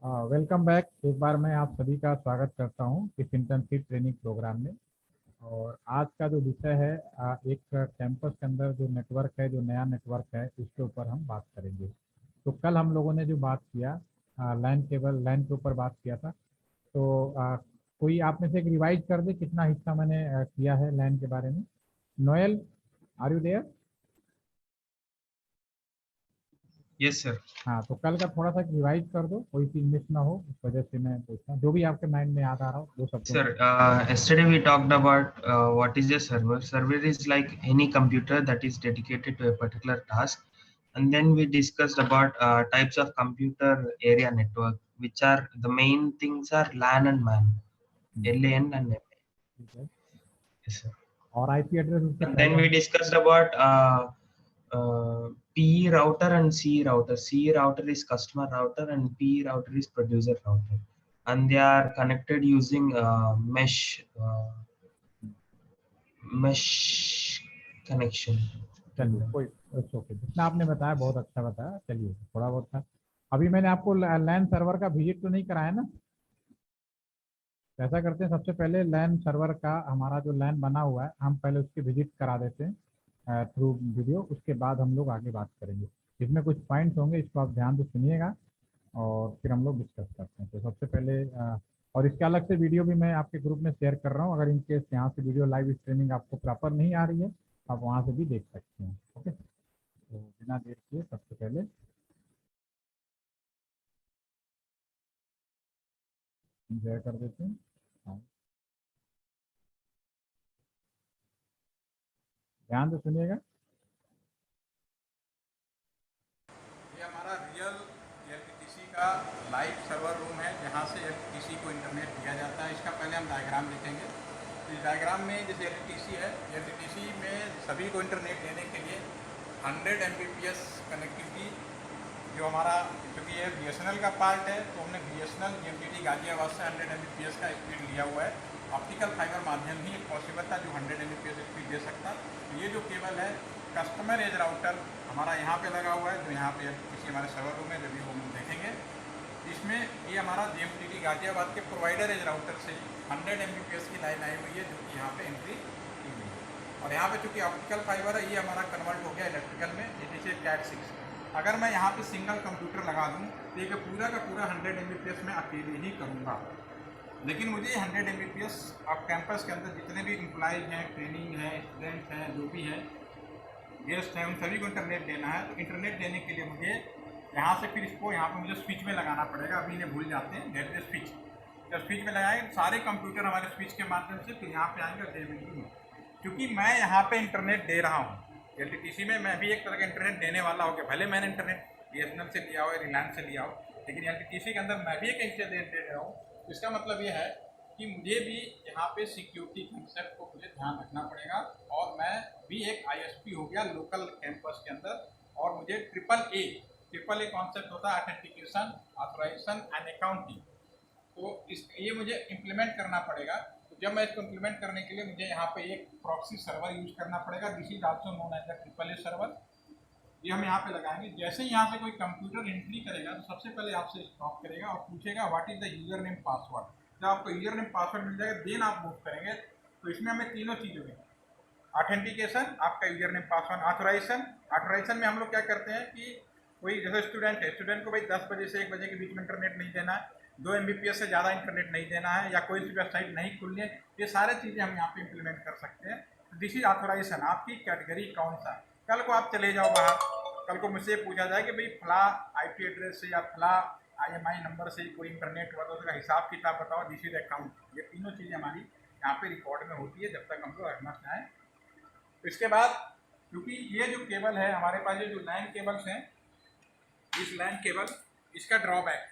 Welcome back. एक बार मैं आप सभी का स्वागत करता हूं इस इंटर्नशिप ट्रेनिंग प्रोग्राम में। और आज का जो विषय है एक कैंपस के अंदर जो नेटवर्क है, जो नया नेटवर्क है, इसके ऊपर हम बात करेंगे। तो कल हम लोगों ने जो बात किया लैन केबल लैन के ऊपर बात किया था। तो कोई आप में से एक रिवाइज कर दे कितना हिस्सा मैंने किया है लैन के बारे में। Noel, are you there? Yes sir. हाँ, तो कल का थोड़ा सा रिवाइज कर दो, कोई चीज़ मिस ना हो, इस वजह से मैं पूछता हूँ। जो भी आपके माइंड में याद आ रहा हो दो शब्दों में। Sir, yesterday we talked about what is a server. Server is like any computer that is dedicated to a particular task. And then we discussed about types of computer area network, which are the main things are LAN and MAN, LAN and MAN. ठीक है। Yes, sir. और IP address उससे And पहले then we हम। discussed about P router and C router. C router is customer router and P router is producer router. And they are connected using mesh connection. चलिए, कोई okay, जितना आपने बताया बहुत अच्छा बताया। चलिए, थोड़ा बहुत था। अभी मैंने आपको लैन सर्वर का विजिट तो नहीं कराया ना। तो ऐसा करते हैं, सबसे पहले लैन सर्वर का हमारा जो लैन बना हुआ है, हम पहले उसकी विजिट करा देते हैं थ्रू वीडियो। उसके बाद हम लोग आगे बात करेंगे। इसमें कुछ पॉइंट्स होंगे, इसको आप ध्यान से सुनिएगा और फिर हम लोग डिस्कस करते हैं। तो सबसे पहले और इसके अलग से वीडियो भी मैं आपके ग्रुप में शेयर कर रहा हूँ। अगर इनकेस यहाँ से वीडियो लाइव स्ट्रीमिंग आपको प्रॉपर नहीं आ रही है, आप वहाँ से भी देख सकते हैं। ओके, तो बिना देर किए सबसे पहले शेयर कर देते हैं। हाँ, ध्यान से सुनिएगा। ये हमारा रियल एलटीटीसी का लाइव सर्वर रूम है, जहाँ से एलटीटीसी को इंटरनेट दिया जाता है। इसका पहले हम डायग्राम देखेंगे। तो इस डायग्राम में जैसे एलटीटीसी है, एलटीटीसी में सभी को इंटरनेट देने के लिए 100 Mbps कनेक्टिविटी, जो हमारा, क्योंकि ये बीएसएनएल का पार्ट है, तो हमने बीएसएनएल एमटीटी गाजियाबाद से 100 Mbps का स्पीड लिया हुआ है। ऑप्टिकल फाइबर माध्यम ही एक पॉसिबल था जो 100 Mbps स्पीड दे सकता। तो ये जो केबल है, कस्टमर एज राउटर हमारा यहाँ पे लगा हुआ है, जो यहाँ पे किसी हमारे सर्वर रूम में जब भी हम देखेंगे। इसमें ये हमारा जेएमटीटी गाजियाबाद के प्रोवाइडर एज राउटर से 100 Mbps की लाइन आई हुई है, जो कि यहाँ पे एंट्री की हुई है। और यहाँ पे चूँकि ऑप्टिकल फाइबर है, ये हमारा कन्वर्ट हो गया इलेक्ट्रिकल में, ये नीचे कैट 6। अगर मैं यहाँ पे सिंगल कंप्यूटर लगा दूँ तो ये पूरा का पूरा 100 Mbps मैं अकेले ही करूँगा। लेकिन मुझे 100 Mbps आप कैंपस के अंदर जितने भी एम्प्लॉइज हैं, ट्रेनिंग है, स्टूडेंट हैं, जो भी हैं, गेस्ट हैं, उन सभी को इंटरनेट देना है। तो इंटरनेट देने के लिए मुझे यहाँ से फिर इसको यहाँ पे मुझे स्विच में लगाना पड़ेगा। अभी इन्हें भूल जाते हैं, दैट इज स्विच। जब स्विच में लगाएंगे सारे कंप्यूटर हमारे स्विच के माध्यम से फिर यहाँ पे आएंगे और देंगे। क्योंकि मैं यहाँ पे इंटरनेट दे रहा हूँ एलटीटीसी में, मैं भी एक तरह का इंटरनेट देने वाला हो गया। भले मैंने इंटरनेट बीएसएनएल से लिया हो या रिलायंस से लिया हो, लेकिन एलटीटीसी के अंदर मैं भी एक इंटरनेट दे रहा हूँ। तो इसका मतलब ये है कि मुझे भी यहाँ पे सिक्योरिटी कंसेप्ट को मुझे ध्यान रखना पड़ेगा। और मैं भी एक आईएसपी हो गया लोकल कैंपस के अंदर। और मुझे ट्रिपल ए कॉन्सेप्ट होता है, ऑथेंटिकेशन, ऑथराइजेशन एंड अकाउंटिंग। तो ये मुझे इम्प्लीमेंट करना पड़ेगा। तो जब मैं इसको इम्प्लीमेंट करने के लिए मुझे यहाँ पे एक प्रॉक्सी सर्वर यूज करना पड़ेगा। This is also known as the triple A server. ये हम यहाँ पे लगाएंगे। जैसे ही यहाँ से कोई कंप्यूटर एंट्री करेगा तो सबसे पहले आपसे स्टॉप करेगा और पूछेगा what is the user name password. जब आपको यूजर नेम पासवर्ड मिल जाएगा देन आप मूव करेंगे। तो इसमें हमें तीनों चीज़ें हैं, ऑथेंटिकेशन, आपका यूजर नेम पासवर्ड, ऑथराइजेशन में हम लोग क्या करते हैं कि कोई जैसे स्टूडेंट है, स्टूडेंट को भाई 10 बजे से 1 बजे के बीच में इंटरनेट नहीं देना है, 2 Mbps से ज़्यादा इंटरनेट नहीं देना है, या कोई सी वेबसाइट नहीं खुलनी है। ये सारे चीज़ें हम यहाँ पे इंप्लीमेंट कर सकते हैं। This is authorisation. आपकी कैटेगरी कौन सा। कल को आप चले जाओ बाहर, कल को मुझसे पूछा जाए कि भाई फला IP एड्रेस से या फला IMI नंबर से कोई इंटरनेट हुआ तो उसका हिसाब किताब बताओ। This is account. ये तीनों चीज़ें हमारी यहाँ पे रिकॉर्ड में होती है जब तक हम लोग रखना चाहें। इसके बाद क्योंकि ये जो केबल है हमारे पास, ये जो लैन केबल्स हैं, इस लैन केबल इसका ड्रॉबैक,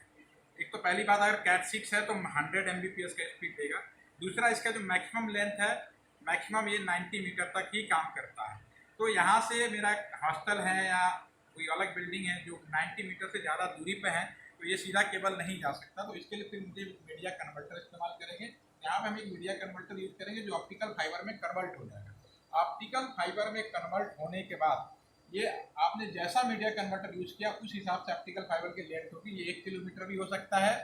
एक तो पहली बात अगर कैट 6 है तो 100 Mbps का स्पीड देगा। दूसरा, इसका जो मैक्सिमम लेंथ है, मैक्सिमम ये 90 मीटर तक ही काम करता है। तो यहाँ से मेरा हॉस्टल है या कोई अलग बिल्डिंग है जो 90 मीटर से ज़्यादा दूरी पे है, तो ये सीधा केबल नहीं जा सकता। तो इसके लिए फिर मुझे मीडिया कन्वर्टर इस्तेमाल करेंगे। यहाँ पे हम एक मीडिया कन्वर्टर यूज़ करेंगे जो ऑप्टिकल फाइबर में कन्वर्ट हो जाएगा। ऑप्टिकल फाइबर में कन्वर्ट होने के बाद ये आपने जैसा मीडिया कन्वर्टर यूज किया उस हिसाब से ऑप्टिकल फाइबर की लेंथ होगी। ये 1 किलोमीटर भी हो सकता है,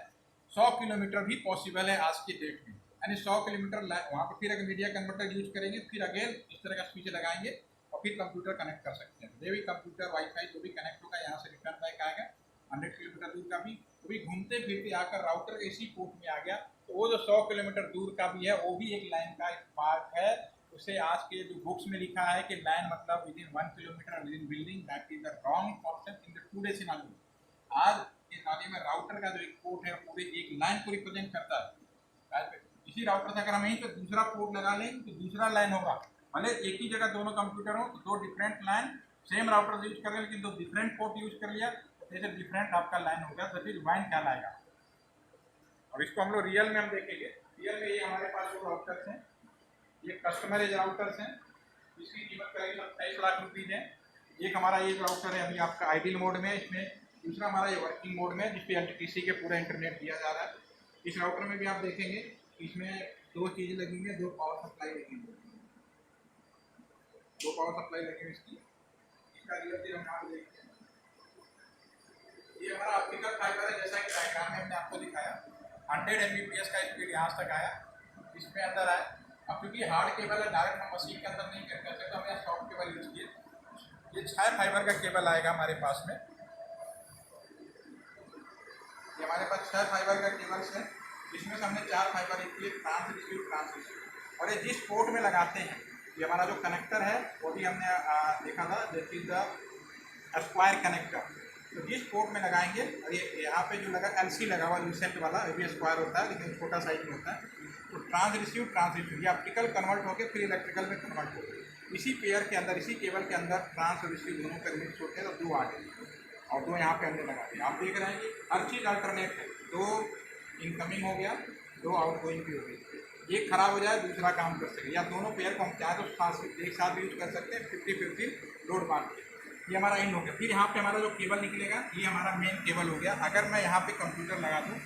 100 किलोमीटर भी पॉसिबल है आज की डेट में। यानी 100 किलोमीटर वहाँ पर फिर अगर मीडिया कन्वर्टर यूज करेंगे, फिर अगेन इस तरह का स्विच लगाएंगे और फिर कंप्यूटर कनेक्ट कर सकते हैं। जो भी कंप्यूटर वाईफाई जो भी कनेक्ट होगा यहाँ से रिटर्न बैक आएगा 100 किलोमीटर दूर का भी। वो भी घूमते फिरते आकर राउटर इसी पोर्ट में आ गया, तो वो जो 100 किलोमीटर दूर का भी है वो भी एक लाइन का पार्ट है। उसे आज के जो बुक्स में लिखा है कि लाइन मतलब with in 1 kilometre with in building, that is the wrong concept in the today scenario. आज के ज़माने में राउटर का जो एक पोर्ट है पूरे एक लाइन को रिप्रेजेंट करता है। इसी राउटर से अगर हम यहीं पर दूसरा पोर्ट लगा लें तो दूसरा लाइन होगा, भले एक ही जगह दोनों कंप्यूटर हो तो दो डिफरेंट लाइन सेम राउटर से यूज कर रहे हैं, लेकिन दो डिफरेंट पोर्ट यूज कर लिया तो जैसे डिफरेंट आपका लाइन हो गया, तो फिर वाइन क्या लाएगा। अब इसको हम लोग रियल में हम देखेंगे। रियल में ये हमारे पास जो राउटर्स हैं ये कस्टमरेज राउटर्स हैं, इसकी कीमत करीब 27 लाख रुपीज़ है। एक हमारा ये राउटर है अभी आपका आइडियल मोड में, इसमें दूसरा हमारा ये वर्किंग मोड में जिसपे LTTC के पूरा इंटरनेट दिया जा रहा है। इस राउटर में भी आप देखेंगे इसमें दो चीज़ें लगी हुई हैं, दो पावर सप्लाई लगी हुई है, दो पावर सप्लाई लगी हुई इसकी। इसका रियल हम यहाँ पे देखते हैं, ये हमारा ऑप्टिकल फाइबर है जैसा कि डायग्राम में हमने आपको दिखाया। 100 Mbps का स्पीड यहाँ तक आया, इसमें अंदर आया। अब क्योंकि हार्ड केबल है डायरेक्ट हम मशीन के अंदर नहीं कर सकते, तो हमने सॉफ्ट केबल यूज किए। ये 6 फाइबर का केबल आएगा हमारे पास में, ये हमारे पास 6 फाइबर का केबल्स है। इसमें से हमने 4 फाइबर किए ट्रांस रिसीव। और ये जिस पोर्ट में लगाते हैं ये हमारा जो कनेक्टर है वो भी हमने देखा था, that is the square connector. तो जिस पोर्ट में लगाएंगे, और ये यहाँ पे जो लगा LC लगा हुआ लूसेंट वाला, ये भी स्क्वायर होता है लेकिन छोटा साइज में होता है। तो ट्रांस रिसीव ये ऑप्टिकल कन्वर्ट होकर फिर इलेक्ट्रिकल में कन्वर्ट होकर इसी पेयर के अंदर, इसी केबल के अंदर ट्रांस रिसीव दोनों का मिक्स होते हैं, तो 2 आ गए और 2 यहाँ पे हमने लगा दिया। आप देख रहे हैं कि हर चीज़ अल्टरनेट है, 2 इनकमिंग हो गया, 2 आउटगोइंग भी हो गई। एक खराब हो जाए दूसरा काम कर सके, या दोनों पेयर को हम चाहे तो एक साथ यूज कर सकते हैं 50-50 लोड बांट के। ये हमारा इन हो गया। फिर यहाँ पे हमारा जो केबल निकलेगा ये हमारा मेन केबल हो गया। अगर मैं यहाँ पे कंप्यूटर लगा दूँ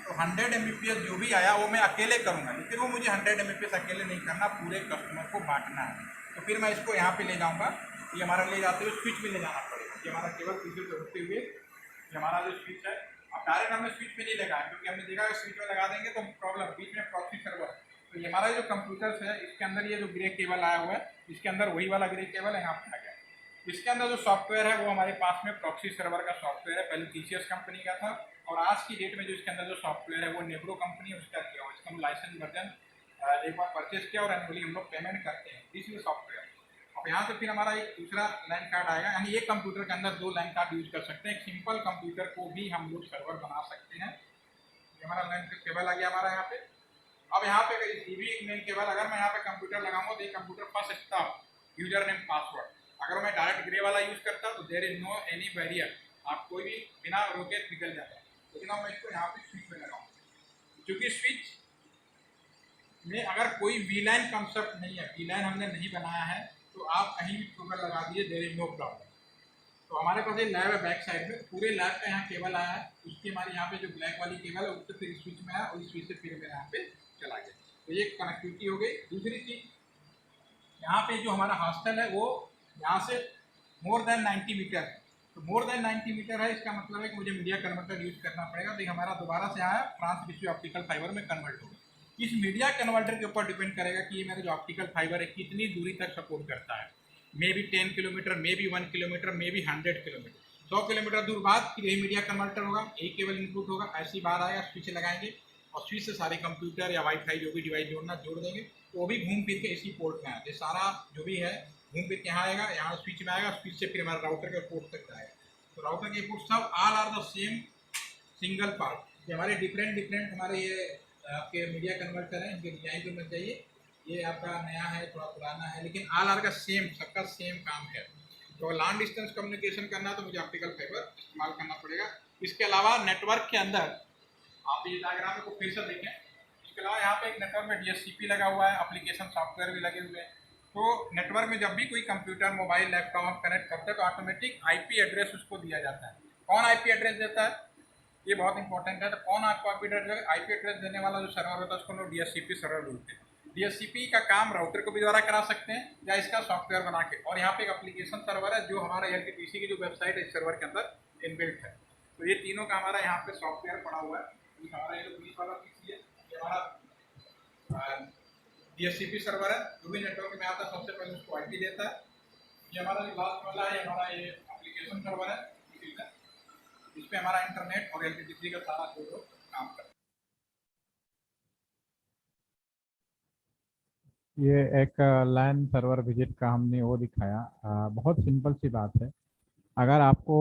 तो 100 Mbps जो भी आया वो मैं अकेले करूँगा, लेकिन वो मुझे 100 Mbps अकेले नहीं करना, पूरे कस्टमर को बांटना है। तो फिर मैं इसको यहाँ पे ले जाऊँगा, ये हमारा ले जाते हुए स्विच में ले जाना पड़ेगा। ये हमारा केबल पीछे से होते हुए ये हमारा जो स्विच है, अब डायरेक्ट हमने स्विच में नहीं लगाया क्योंकि हमने देखा स्विच में लगा देंगे तो प्रॉब्लम, बीच में प्रॉक्सी सर्वर। तो ये हमारा जो कंप्यूटर्स है इसके अंदर ये जो ग्रे केबल आया हुआ है, इसके अंदर वही वाला ग्रे केबल है यहाँ पे आ गया। इसके अंदर जो सॉफ्टवेयर है वो हमारे पास में प्रॉक्सी सर्वर का सॉफ्टवेयर है, पहले TCS कंपनी का था, और आज की डेट में जो इसके अंदर जो सॉफ्टवेयर है वो नेब्रो कंपनी है उसका किया हुआ। इसका हम लाइसेंस वर्जन एक बार परचेज किया और एनुअली हम लोग पेमेंट करते हैं इसी सॉफ्टवेयर। अब यहाँ से फिर हमारा एक दूसरा लाइन कार्ड आएगा, यानी एक कंप्यूटर के अंदर 2 लाइन कार्ड यूज कर सकते हैं। एक सिंपल कंप्यूटर को भी हम लोग सर्वर बना सकते हैं। ये हमारा लाइन केबल आ गया हमारा यहाँ पे। अब यहाँ पे ये भी एक मेन केबल, अगर मैं यहाँ पे कंप्यूटर लगाऊंगा तो ये computer first stop user name password. अगर मैं डायरेक्ट ग्रे वाला यूज करता तो there is no any barrier, आप कोई भी बिना रोके निकल जाता है। लेकिन अब मैं इसको यहाँ पे स्विच में लगाऊँ, क्योंकि स्विच में अगर कोई V-लाइन कॉन्सेप्ट नहीं है, V-लाइन हमने नहीं बनाया है, तो आप कहीं भी ट्यूबवेल लगा दीजिए, देयर इज नो प्रॉब्लम। तो हमारे पास एक लैब है बैक साइड में, पूरे लैब का यहाँ केबल आया है, उसकी हमारे यहाँ पे जो ब्लैक वाली केबल है उससे फिर स्विच में आया और इस स्विच से फिर मेरे यहाँ पे चला गया। तो ये कनेक्टिविटी हो गई। दूसरी चीज़, यहाँ पे जो हमारा हॉस्टल है वो यहाँ से मोर देन 90 मीटर है। तो मोर देन 90 मीटर है, इसका मतलब है कि मुझे मीडिया कन्वर्टर यूज करना पड़ेगा। तो हमारा दोबारा से आया ट्रांस रिसीव ऑप्टिकल फाइबर में कन्वर्ट होगा। इस मीडिया कन्वर्टर के ऊपर डिपेंड करेगा कि ये मेरा जो ऑप्टिकल फाइबर है कितनी दूरी तक सपोर्ट करता है। May be 10 kilometre, may be 1 kilometre, may be 100 kilometre. 100 kilometre दूर बाद फिर यही मीडिया कन्वर्टर होगा, एक केबल इनपुट होगा, ऐसी बाहर आएगा, स्विच लगाएंगे और स्विच से सारे कंप्यूटर या वाईफाई जो भी डिवाइस जोड़ना जोड़ देंगे, तो वो भी घूम फिर के इसी पोर्ट में आएगा। सारा जो भी है घूम फिर के यहाँ आएगा, यहाँ स्विच में आएगा, स्विच से फिर हमारे राउटर के पोर्ट तक जाएगा। तो राउटर के पोर्ट सब all are the same single part. ये हमारे डिफरेंट हमारे ये आपके मीडिया कन्वर्टर हैं, इनके डिजाइन जो मिल चाहिए, ये आपका नया है, थोड़ा पुराना है, लेकिन ऑल आर का सेम, सबका सेम काम है। तो लॉन्ग डिस्टेंस कम्युनिकेशन करना तो मुझे ऑप्टिकल फाइबर इस्तेमाल करना पड़ेगा। इसके अलावा नेटवर्क के अंदर आप ये डायग्राम को फिर से देखें, इसके अलावा यहाँ पे एक नेटवर्क में DHCP लगा हुआ है, एप्लीकेशन सॉफ्टवेयर भी लगे हुए हैं। तो नेटवर्क में जब भी कोई कंप्यूटर, मोबाइल, लैपटॉप हम कनेक्ट करते हैं तो ऑटोमेटिक IP एड्रेस उसको दिया जाता है। कौन IP एड्रेस देता है, ये बहुत इंपॉर्टेंट है। तो कौन आपको IP एड्रेस देने वाला जो सर्वर होता है उसको लोग DHCP सर्वर बोलते हैं। DHCP का काम राउटर को भी द्वारा करा सकते हैं या इसका सॉफ्टवेयर बना के, और यहाँ पे एक एप्लीकेशन सर्वर है जो हमारा LTTC की जो वेबसाइट है इस सर्वर के अंदर इनबिल्ट है। तो ये तीनों का हमारा यहाँ पे सॉफ्टवेयर पड़ा हुआ है। तो हमारा ये जो 20 वाला PC है ये हमारा DHCP सर्वर है, जो भी नेटवर्क में आता है सबसे पहले उसको IP देता है। ये हमारा जो लास्ट वाला है हमारा ये एप्लीकेशन सर्वर है, इसमें हमारा इंटरनेट और LTTC का सारा जो काम करता है। ये एक लैन सर्वर विजिट का हमने वो दिखाया। बहुत सिंपल सी बात है। अगर आपको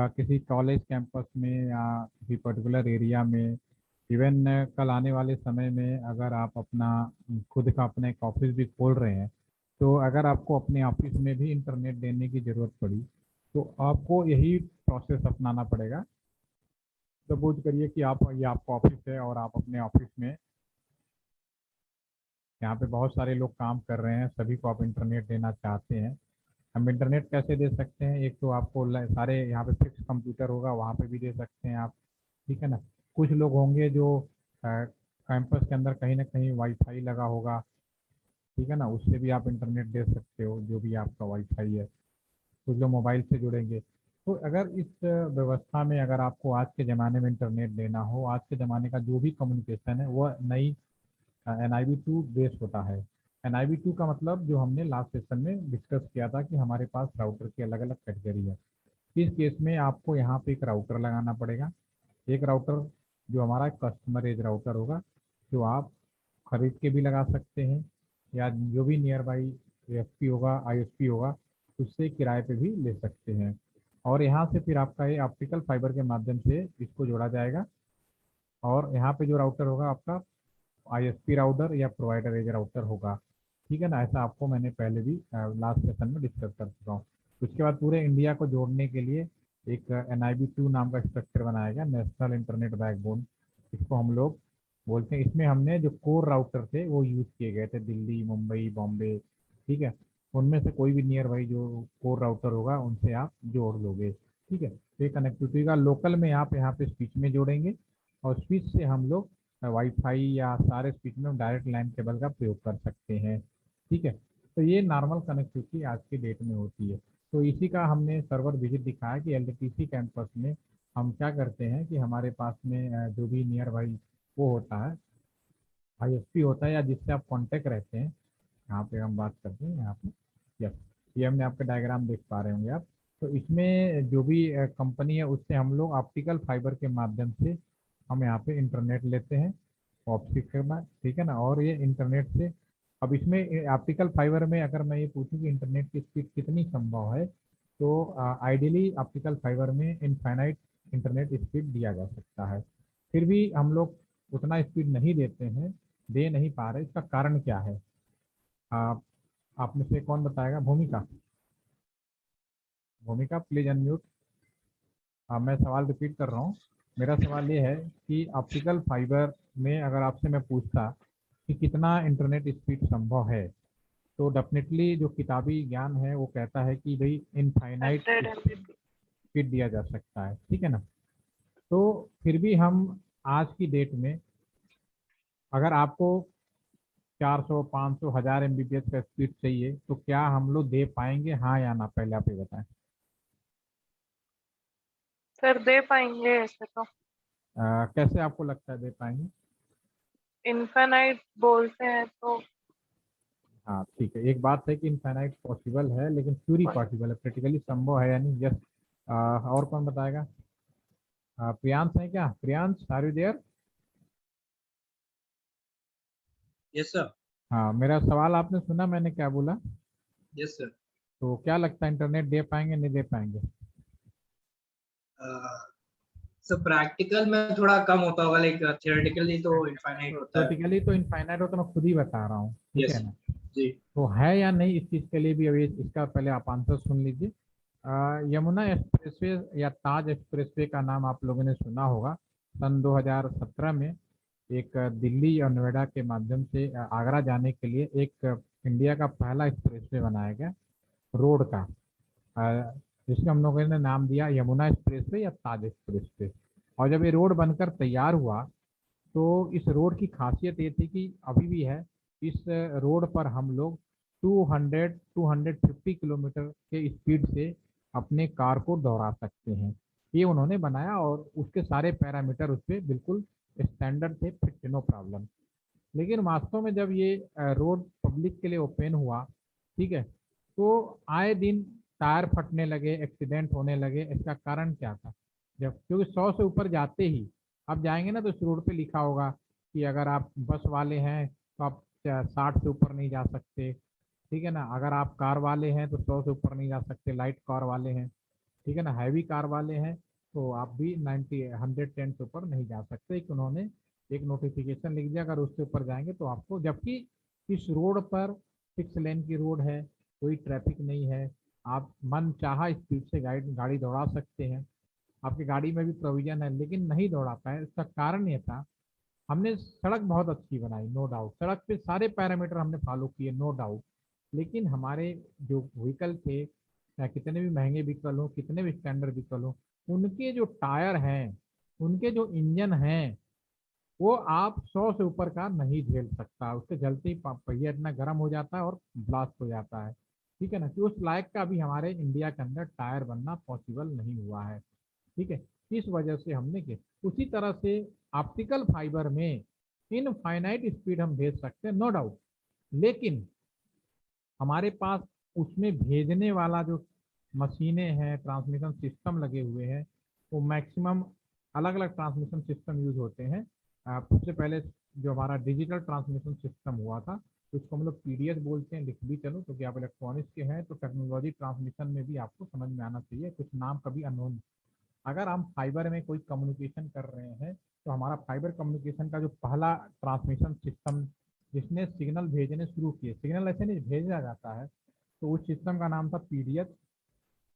किसी कॉलेज कैंपस में या किसी पर्टिकुलर एरिया में, इवन कल आने वाले समय में अगर आप अपना खुद का अपना एक ऑफिस भी खोल रहे हैं, तो अगर आपको अपने ऑफिस में भी इंटरनेट देने की ज़रूरत पड़ी तो आपको यही प्रोसेस अपनाना पड़ेगा। सपोज करिए कि ये आपका ऑफिस है और आप अपने ऑफिस में, यहाँ पे बहुत सारे लोग काम कर रहे हैं, सभी को आप इंटरनेट देना चाहते हैं। हम इंटरनेट कैसे दे सकते हैं? एक तो आपको सारे यहाँ पे फिक्स कंप्यूटर होगा, वहाँ पे भी दे सकते हैं आप, ठीक है ना। कुछ लोग होंगे जो कैंपस के अंदर कहीं ना कहीं वाईफाई लगा होगा, ठीक है ना, उससे भी आप इंटरनेट दे सकते हो, जो भी आपका वाईफाई है। कुछ लोग मोबाइल से जुड़ेंगे। तो अगर इस व्यवस्था में अगर आपको आज के ज़माने में इंटरनेट देना हो, आज के ज़माने का जो भी कम्युनिकेशन है वह नई NIV2 बेस होता है। NIV2 का मतलब जो हमने लास्ट सेशन में डिस्कस किया था कि हमारे पास राउटर की अलग अलग कैटेगरी है। इस केस में आपको यहाँ पे एक राउटर लगाना पड़ेगा। एक राउटर जो हमारा कस्टमर एज राउटर होगा, जो आप खरीद के भी लगा सकते हैं या जो भी नियर बाई ASP होगा, ISP होगा, उससे किराए पे भी ले सकते हैं। और यहाँ से फिर आपका ये ऑप्टिकल फाइबर के माध्यम से इसको जोड़ा जाएगा। और यहाँ पे जो राउटर होगा आपका ISP राउटर या प्रोवाइडर एज राउटर होगा, ठीक है ना। ऐसा आपको मैंने पहले भी लास्ट सेशन में डिस्कस कर चुका हूँ। उसके बाद पूरे इंडिया को जोड़ने के लिए एक NIV2 नाम का स्ट्रक्चर बनाया गया, नेशनल इंटरनेट बैकबोन इसको हम लोग बोलते हैं। इसमें हमने जो कोर राउटर थे वो यूज़ किए गए थे, दिल्ली, मुंबई, बॉम्बे, ठीक है। उनमें से कोई भी नियर बाई जो कोर राउटर होगा उनसे आप जोड़ लोगे, ठीक है। तो ये कनेक्टिविटी का लोकल में आप यहाँ पे स्विच में जोड़ेंगे और स्विच से हम लोग वाईफाई या सारे स्विच में डायरेक्ट लाइन केबल का प्रयोग कर सकते हैं, ठीक है। तो ये नॉर्मल कनेक्टिविटी आज की डेट में होती है। तो इसी का हमने सर्वर विजिट दिखाया कि LTTC कैंपस में हम क्या करते हैं कि हमारे पास में जो भी नियर बाई वो होता है, ISP होता है या जिससे आप कांटेक्ट रहते हैं, यहाँ पे हम बात करते हैं यहाँ पे, यस, ये हमने आपका डायग्राम देख पा रहे होंगे आप। तो इसमें जो भी कंपनी है उससे हम लोग ऑप्टिकल फाइबर के माध्यम से हम यहाँ पे इंटरनेट लेते हैं ऑप्टिकल में, ठीक है ना। और ये इंटरनेट से, अब इसमें ऑप्टिकल फाइबर में अगर मैं ये पूछूं कि इंटरनेट की स्पीड कितनी संभव है, तो आइडियली ऑप्टिकल फाइबर में इनफाइनाइट इंटरनेट स्पीड दिया जा सकता है। फिर भी हम लोग उतना स्पीड नहीं देते हैं, दे नहीं पा रहे। इसका कारण क्या है? आप में से कौन बताएगा? भूमिका, भूमिका प्लीज अनम्यूट। मैं सवाल रिपीट कर रहा हूँ। मेरा सवाल ये है कि ऑप्टिकल फाइबर में अगर आपसे मैं पूछता कि कितना इंटरनेट स्पीड संभव है, तो डेफिनेटली जो किताबी ज्ञान है वो कहता है कि भाई इनफाइनाइट 100 Mbps। स्पीड दिया जा सकता है, ठीक है ना। तो फिर भी हम आज की डेट में अगर आपको 400, 500, 1000 MBPS का स्पीड चाहिए तो क्या हम लोग दे पाएंगे, हाँ या ना? पहले आप ये बताएं। सर दे पाएंगे ऐसे तो। कैसे आपको लगता है दे पाएंगे? इनफाइनाइट बोलते हैं तो हाँ ठीक है, एक बात है कि इनफाइनाइट पॉसिबल है, लेकिन थ्योरी पॉसिबल है, प्रैक्टिकली संभव है या नहीं? यस। और कौन बताएगा? प्रियांश है क्या? Priyansh, are you there? Yes sir. हाँ, मेरा सवाल आपने सुना मैंने क्या बोला? Yes sir. तो क्या लगता है इंटरनेट दे पाएंगे नहीं दे पाएंगे? सर प्रैक्टिकल में थोड़ा कम होता होगा, लाइक थियोरेटिकली तो इनफाइनाइट होता है। प्रैक्टिकली तो इनफाइनाइट हो, तो मैं खुद ही बता रहा हूँ, ठीक है ना। जी। तो है या नहीं इस चीज़ के लिए भी अभी इसका पहले आप आंसर सुन लीजिए। यमुना एक्सप्रेसवे या ताज एक्सप्रेसवे का नाम आप लोगों ने सुना होगा। सन 2017 में एक दिल्ली और नोएडा के माध्यम से आगरा जाने के लिए एक इंडिया का पहला एक्सप्रेसवे बनाया गया रोड का, जिसका हम लोगों ने नाम दिया यमुना एक्सप्रेसवे या ताज एक्सप्रेसवे। और जब ये रोड बनकर तैयार हुआ तो इस रोड की खासियत ये थी कि अभी भी है इस रोड पर हम लोग 250 किलोमीटर के स्पीड से अपने कार को दौड़ा सकते हैं। ये उन्होंने बनाया और उसके सारे पैरामीटर उस पर बिल्कुल स्टैंडर्ड थे, फिट, नो प्रॉब्लम। लेकिन वास्तव में जब ये रोड पब्लिक के लिए ओपन हुआ, ठीक है, तो आए दिन टायर फटने लगे, एक्सीडेंट होने लगे। इसका कारण क्या था? जब क्योंकि 100 से ऊपर जाते ही आप जाएंगे ना, तो इस रोड पे लिखा होगा कि अगर आप बस वाले हैं तो आप 60 से ऊपर नहीं जा सकते, ठीक है ना। अगर आप कार वाले हैं तो 100 से ऊपर नहीं जा सकते, लाइट कार वाले हैं, ठीक है ना, हैवी कार वाले हैं तो आप भी 90 110 से ऊपर नहीं जा सकते। एक उन्होंने एक नोटिफिकेशन लिख दिया, अगर उससे ऊपर जाएंगे तो आपको, जबकि इस रोड पर 6 लेन की रोड है, कोई ट्रैफिक नहीं है, आप मन चाहा स्पीड से गाड़ी दौड़ा सकते हैं, आपकी गाड़ी में भी प्रोविजन है, लेकिन नहीं दौड़ा पाए। इसका कारण ये था, हमने सड़क बहुत अच्छी बनाई, नो डाउट, सड़क पे सारे पैरामीटर हमने फॉलो किए, नो डाउट, लेकिन हमारे जो व्हीकल थे, चाहे कितने भी महंगे व्हीकल हो, कितने भी स्टैंडर्ड व्हीकल हो, उनके जो टायर हैं, उनके जो इंजन हैं, वो आप 100 से ऊपर का नहीं झेल सकता। उससे जलते ही पहिया इतना गर्म हो जाता है और ब्लास्ट हो जाता है, ठीक है ना। कि उस लायक का भी हमारे इंडिया के अंदर टायर बनना पॉसिबल नहीं हुआ है, ठीक है। इस वजह से हमने किया। उसी तरह से ऑप्टिकल फाइबर में इनफाइनाइट स्पीड हम भेज सकते हैं, नो डाउट, लेकिन हमारे पास उसमें भेजने वाला जो मशीनें हैं, ट्रांसमिशन सिस्टम लगे हुए हैं, वो मैक्सिमम अलग अलग ट्रांसमिशन सिस्टम यूज होते हैं। सबसे पहले जो हमारा डिजिटल ट्रांसमिशन सिस्टम हुआ था, उसको हम लोग पीडीएस बोलते हैं, लिख भी चलो, क्योंकि आप इलेक्ट्रॉनिक्स के हैं तो टेक्नोलॉजी ट्रांसमिशन में भी आपको समझ में आना चाहिए, कुछ नाम कभी अननोन। अगर हम फाइबर में कोई कम्युनिकेशन कर रहे हैं तो हमारा फाइबर कम्युनिकेशन का जो पहला ट्रांसमिशन सिस्टम जिसने सिग्नल भेजने शुरू किए, सिग्नल ऐसे नहीं भेजा जाता है, तो उस सिस्टम का नाम था पीडीएस,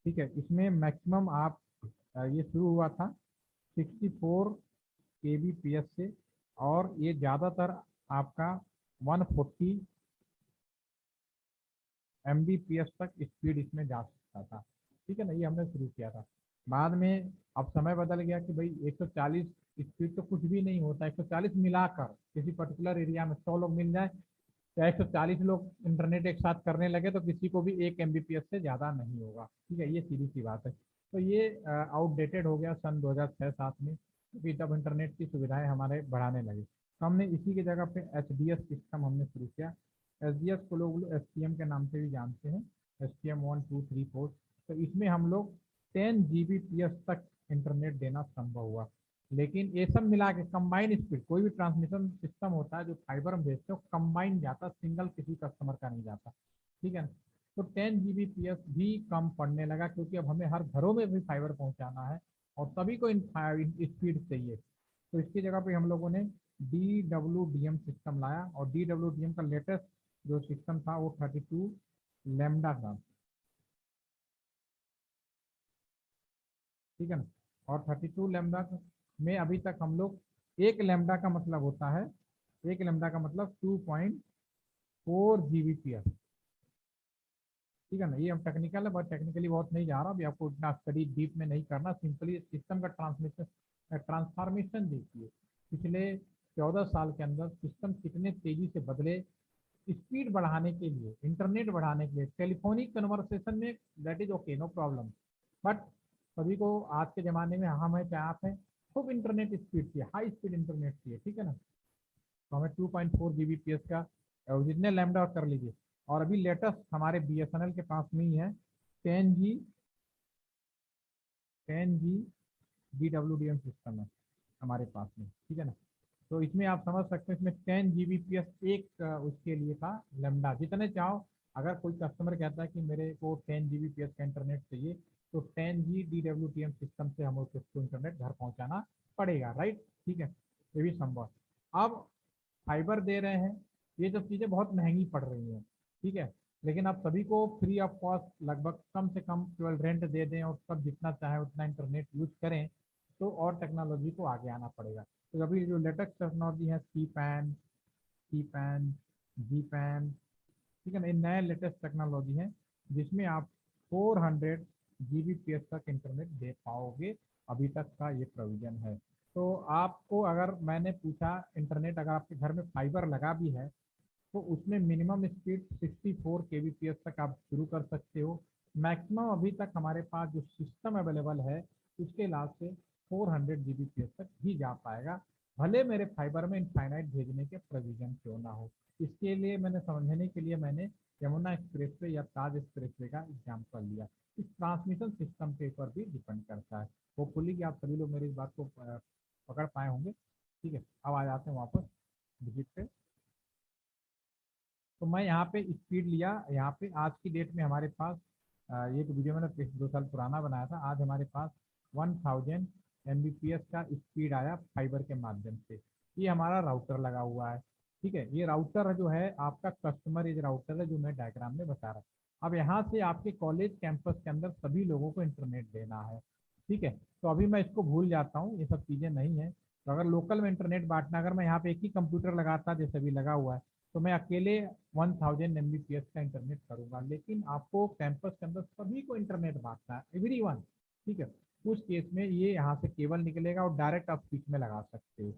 ठीक है। इसमें मैक्सिमम आप ये शुरू हुआ था 64 kbps से, और ये ज़्यादातर आपका 140 mbps तक स्पीड इसमें जा सकता था, ठीक है ना। ये हमने शुरू किया था। बाद में अब समय बदल गया कि भाई 140 स्पीड तो कुछ भी नहीं होता, 140 मिलाकर किसी पर्टिकुलर एरिया में 100 लोग मिल जाए या 140 लोग इंटरनेट एक साथ करने लगे तो किसी को भी 1 mbps से ज़्यादा नहीं होगा, ठीक है। ये सीधी सी बात है। तो ये आउटडेटेड हो गया सन 2006-7 में, क्योंकि तब इंटरनेट की सुविधाएं हमारे बढ़ाने लगी, तो हमने इसी की जगह पे एचडीएस सिस्टम हमने शुरू किया। एचडीएस को लोग एसटीएम के नाम से भी जानते हैं, एसटीएम 1 2 3 4। तो इसमें हम लोग 10 जीबीपीएस तक इंटरनेट देना संभव हुआ। लेकिन ये सब मिला के कंबाइन स्पीड, कोई भी ट्रांसमिशन सिस्टम होता है जो फाइबर हम भेजते हो कंबाइन जाता, सिंगल किसी कस्टमर का नहीं जाता, ठीक है ना। तो 10 जीबीपीएस भी कम पड़ने लगा, क्योंकि अब हमें हर घरों में भी फाइबर पहुंचाना है और सभी को इन स्पीड चाहिए। तो इसकी जगह पे हम लोगों ने DWDM सिस्टम लाया, और DWDM का लेटेस्ट जो सिस्टम था वो 32 लैम्डा था, ठीक है ना। और 32 लैम्डा में अभी तक हम लोग, एक लैम्डा का मतलब होता है, एक लैम्डा का मतलब 2.4 जीबीपीएस, ठीक है ना। ये हम टेक्निकल है, बट टेक्निकली बहुत नहीं जा रहा, अभी आपको इतना स्टडी डीप में नहीं करना, सिंपली सिस्टम का ट्रांसफॉर्मेशन देखिए। पिछले 14 साल के अंदर सिस्टम कितने तेजी से बदले, स्पीड बढ़ाने के लिए, इंटरनेट बढ़ाने के लिए, टेलीफोनिक कन्वर्सेशन में that is okay, no problem, but सभी को आज के ज़माने में, हम है चाहे आप हैं, खूब इंटरनेट स्पीड चाहिए, हाई स्पीड इंटरनेट चाहिए, ठीक है ना। तो हमें 2.4 जीबीपीएस का जितने लैम्डा कर लीजिए। और अभी लेटेस्ट हमारे बीएसएनएल के पास में ही है 10G DWDM सिस्टम है हमारे पास में, ठीक है ना। तो इसमें आप समझ सकते हैं, इसमें 10 जीबीपीएस एक उसके लिए था लैम्डा, जितने चाहो। अगर कोई कस्टमर कहता है कि मेरे को 10 जीबीपीएस का इंटरनेट चाहिए, तो 10G DWDM सिस्टम से हमें उसको इंटरनेट घर पहुंचाना पड़ेगा, राइट, ठीक है। ये भी संभव। अब फाइबर दे रहे हैं, ये सब चीज़ें बहुत महंगी पड़ रही हैं, ठीक है, लेकिन आप सभी को फ्री ऑफ कॉस्ट, लगभग कम से कम केवल रेंट दे दें और सब जितना चाहे उतना इंटरनेट यूज करें, तो और टेक्नोलॉजी को आगे आना पड़ेगा। तो अभी जो लेटेस्ट टेक्नोलॉजी है, सी पैन जी पैन, ठीक है ना, ये नए लेटेस्ट टेक्नोलॉजी है जिसमें आप 400 जीबीपीएस तक इंटरनेट दे पाओगे, अभी तक का ये प्रोविजन है। तो आपको, अगर मैंने पूछा इंटरनेट, अगर आपके घर में फाइबर लगा भी है तो उसमें मिनिमम स्पीड 64 kbps तक आप शुरू कर सकते हो। मैक्सिमम अभी तक हमारे पास जो सिस्टम अवेलेबल है उसके हिसाब से 400 Gbps तक भी जा पाएगा, भले मेरे फाइबर में इनफाइनाइट भेजने के प्रोविजन क्यों ना हो। इसके लिए मैंने समझने के लिए मैंने यमुना एक्सप्रेसवे या ताज एक्सप्रेसवे का एग्जाम्पल लिया। इस ट्रांसमिशन सिस्टम के ऊपर भी डिपेंड करता है। होपफुली कि आप सभी लोग मेरी इस बात को पकड़ पाए होंगे। ठीक है, अब आ जाते हैं वापस विजिट पे। तो मैं यहाँ पे स्पीड लिया, यहाँ पे आज की डेट में हमारे पास ये तो वीडियो मैंने 2 साल पुराना बनाया था, आज हमारे पास 1000 Mbps का स्पीड आया फाइबर के माध्यम से। ये हमारा राउटर लगा हुआ है। ठीक है, ये राउटर जो है आपका कस्टमर एज राउटर है जो मैं डायग्राम में बता रहा हूँ। अब यहाँ से आपके कॉलेज कैंपस के अंदर सभी लोगों को इंटरनेट देना है। ठीक है, तो अभी मैं इसको भूल जाता हूँ, ये सब चीज़ें नहीं है। तो अगर लोकल में इंटरनेट बांटना, अगर मैं यहाँ पे एक ही कंप्यूटर लगाता जैसे अभी लगा हुआ है तो मैं अकेले 1000 Mbps का इंटरनेट करूंगा, लेकिन आपको कैंपस के अंदर सभी को इंटरनेट बांटना है, एवरीवन। ठीक है, उस केस में ये यहाँ से केबल निकलेगा और डायरेक्ट आप स्विच में लगा सकते हो।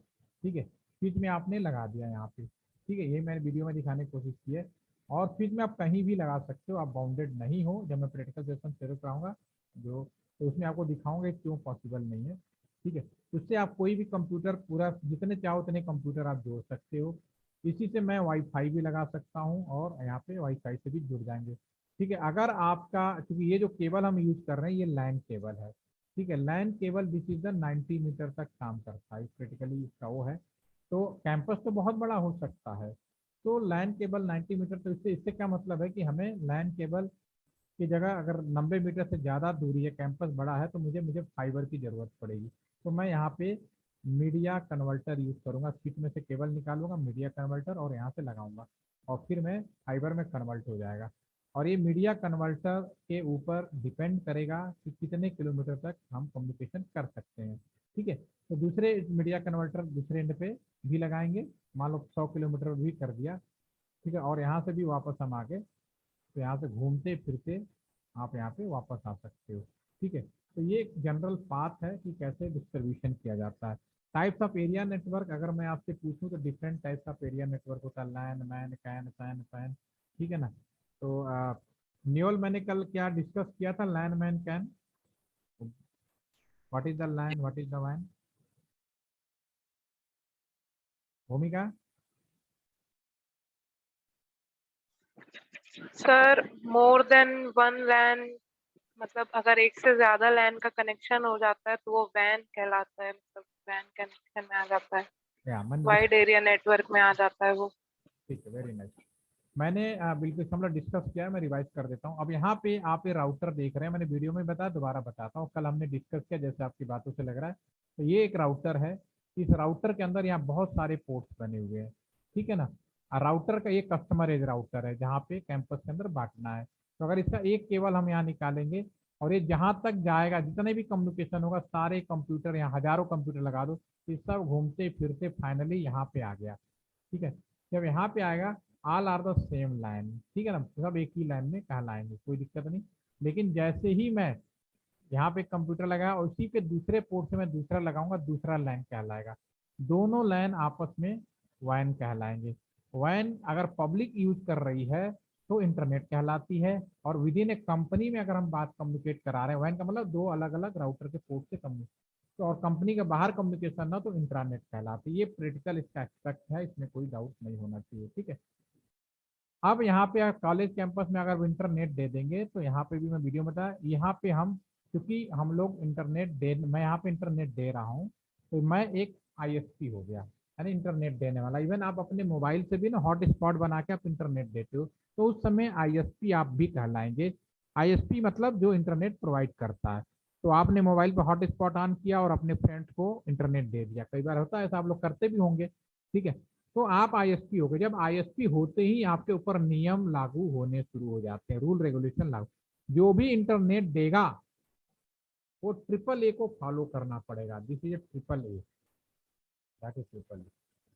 ठीक है, स्विच में आपने लगा दिया यहाँ पे। ठीक है, ये मैंने वीडियो में दिखाने की कोशिश की है। और स्विच में आप कहीं भी लगा सकते हो, आप बाउंडेड नहीं हो। जब मैं प्रैक्टिकल सेशन शुरू कराऊंगा जो, तो उसमें आपको दिखाऊंगा क्यों पॉसिबल नहीं है। ठीक है, उससे आप कोई भी कंप्यूटर पूरा जितने चाहो उतने कंप्यूटर आप जोड़ सकते हो। इसी से मैं वाईफाई भी लगा सकता हूँ और यहाँ पे वाईफाई से भी जुड़ जाएंगे। ठीक है, अगर आपका, क्योंकि ये जो केबल हम यूज कर रहे हैं ये लैन केबल है। ठीक है, LAN cable this is the 90 metre तक काम करता है, क्रिटिकली इसका वो है। तो कैंपस तो बहुत बड़ा हो सकता है, तो लैन केबल 90 मीटर, तो इससे इससे क्या मतलब है कि हमें लैन केबल की जगह अगर 90 मीटर से ज़्यादा दूरी है, कैंपस बड़ा है, तो मुझे मुझे फाइबर की ज़रूरत पड़ेगी। तो मैं यहाँ पे मीडिया कन्वर्टर यूज़ करूँगा, स्विच में से केबल निकालूंगा मीडिया कन्वर्टर और यहाँ से लगाऊंगा और फिर मैं फाइबर में कन्वर्ट हो जाएगा। और ये मीडिया कन्वर्टर के ऊपर डिपेंड करेगा कि कितने किलोमीटर तक हम कम्युनिकेशन कर सकते हैं। ठीक है, तो दूसरे मीडिया कन्वर्टर दूसरे एंड पे भी लगाएंगे, मान लो 100 किलोमीटर भी कर दिया। ठीक है, और यहाँ से भी वापस हम आगे, तो यहाँ से घूमते फिरते आप यहाँ पे वापस आ सकते हो। ठीक है, तो ये एक जनरल पाथ है कि कैसे डिस्ट्रीब्यूशन किया जाता है। टाइप्स ऑफ एरिया नेटवर्क अगर मैं आपसे पूछूं तो different types of area network होता है, लैन, मैन, कैन, सैन, फैन। ठीक है ना। तो न्यूल मैंने कल क्या डिस्कस किया था, LAN, MAN, CAN. What is the LAN, what is the वैन? भूमिका। Sir more than one LAN, मतलब अगर एक से ज्यादा लैन का कनेक्शन हो जाता है तो वो वैन कहलाता है, मतलब वैन कनेक्शन में आ जाता है, या मैंने वाइड एरिया नेटवर्क में आ जाता है वो। ठीक है, वेरी नाइस। मैंने बिल्कुल समझ डिस्कस किया है, मैं रिवाइज कर देता हूँ। अब यहाँ पे आप ये राउटर देख रहे हैं, मैंने वीडियो में बताया, दोबारा बताता हूँ। कल हमने डिस्कस किया, जैसे आपकी बातों से लग रहा है। तो ये एक राउटर है, इस राउटर के अंदर यहाँ बहुत सारे पोर्ट्स बने हुए हैं। ठीक है ना। राउटर का ये कस्टमर एज राउटर है जहाँ पे कैंपस के अंदर बांटना है। तो अगर इसका एक केबल हम यहाँ निकालेंगे और ये जहाँ तक जाएगा, जितने भी कम्युनिकेशन होगा, सारे कंप्यूटर, यहाँ हजारों कंप्यूटर लगा दो, ये सब घूमते फिरते फाइनली यहाँ पे आ गया। ठीक है, जब यहाँ पे आएगा, all are the same line. ठीक है ना, सब एक ही लाइन में कहलाएंगे, कोई दिक्कत नहीं। लेकिन जैसे ही मैं यहाँ पे कंप्यूटर लगाया और उसी पे दूसरे पोर्ट से मैं दूसरा लगाऊंगा, दूसरा लाइन कहलाएगा। दोनों लाइन आपस में वैन कहलाएंगे। वैन अगर पब्लिक यूज कर रही है तो इंटरनेट कहलाती है, और विद इन ए कंपनी में अगर हम बात कम्युनिकेट करा रहे हैं, वैन का मतलब दो अलग अलग राउटर के पोर्ट से कम्युनिकेट, तो और कंपनी के बाहर कम्युनिकेशन ना, तो इंट्रानेट कहलाती है। ये प्रैक्टिकल इसका एस्पेक्ट है, इसमें कोई डाउट नहीं होना चाहिए। ठीक है, अब यहाँ पे कॉलेज कैंपस में अगर इंटरनेट दे देंगे, तो यहाँ पे भी मैं वीडियो में बताया, यहाँ पे हम, क्योंकि हम लोग इंटरनेट दे, मैं यहाँ पे इंटरनेट दे रहा हूँ, तो मैं एक आईएसपी हो गया, यानी इंटरनेट देने वाला। इवन आप अपने मोबाइल से भी ना हॉटस्पॉट बना के आप इंटरनेट देते हो, तो उस समय आईएसपी आप भी कहलाएंगे। आईएसपी मतलब जो इंटरनेट प्रोवाइड करता है। तो आपने मोबाइल पर हॉटस्पॉट ऑन किया और अपने फ्रेंड्स को इंटरनेट दे दिया, कई बार होता है ऐसा, आप लोग करते भी होंगे। ठीक है, तो आप आईएसपी हो गए। जब आईएसपी होते ही आपके ऊपर नियम लागू होने शुरू हो जाते हैं, रूल रेगुलेशन लागू। जो भी इंटरनेट देगा वो ट्रिपल ए को फॉलो करना पड़ेगा। This is a triple A, that is triple A.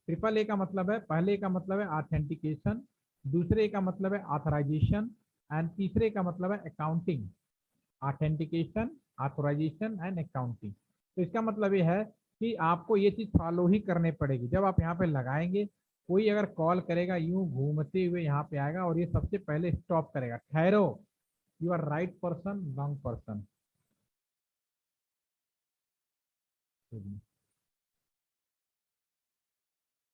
Triple A का मतलब है, पहले का मतलब है ऑथेंटिकेशन, दूसरे का मतलब है ऑथराइजेशन, एंड तीसरे का मतलब है accounting. Authentication, authorisation and accounting. तो इसका मतलब ये है कि आपको ये चीज फॉलो ही करनी पड़ेगी। जब आप यहाँ पे लगाएंगे कोई अगर कॉल करेगा यूं घूमते हुए यहाँ पे आएगा और ये सबसे पहले स्टॉप करेगा, ठहरो, you are right person, wrong person.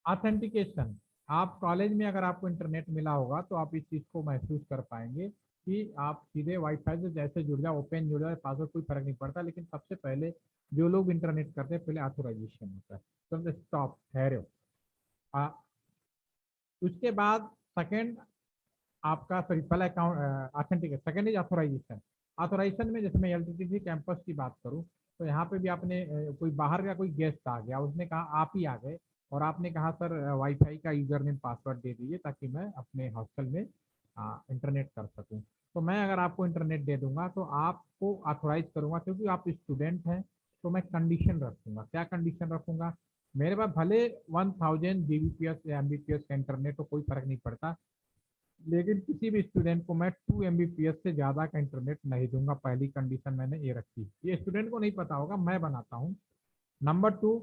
Authentication, आप कॉलेज में अगर आपको इंटरनेट मिला होगा तो आप इस चीज़ को महसूस कर पाएंगे कि आप सीधे वाईफाई से जैसे जुड़ जाओ, ओपन जुड़ जाए, पासवर्ड कोई फर्क नहीं पड़ता, लेकिन सबसे पहले जो लोग इंटरनेट करते हैं पहले ऑथोराइजेशन होता है। तो स्टॉप, ठहरो। उसके बाद सेकंड आपका, सॉरी, पहला account authenticate, second is authorisation. Authorisation में जैसे मैं एलटीटीसी कैंपस की बात करूं तो यहाँ पे भी आपने कोई बाहर का कोई गेस्ट आ गया, उसने कहा आप ही आ गए और आपने कहा सर वाईफाई का यूजर नेम पासवर्ड दे दीजिए ताकि मैं अपने हॉस्टल में इंटरनेट कर सकूं। तो मैं अगर आपको इंटरनेट दे दूंगा तो आपको ऑथोराइज करूंगा, क्योंकि आप स्टूडेंट हैं, तो मैं कंडीशन रखूंगा। क्या कंडीशन रखूंगा? मेरे पास भले 1000 जीबीपीएस या एमबीपीएस का इंटरनेट, तो कोई फर्क नहीं पड़ता, लेकिन किसी भी स्टूडेंट को मैं 2 MBPS से ज़्यादा का इंटरनेट नहीं दूंगा। पहली कंडीशन मैंने ये रखी, ये स्टूडेंट को नहीं पता होगा, मैं बनाता हूँ। नंबर 2,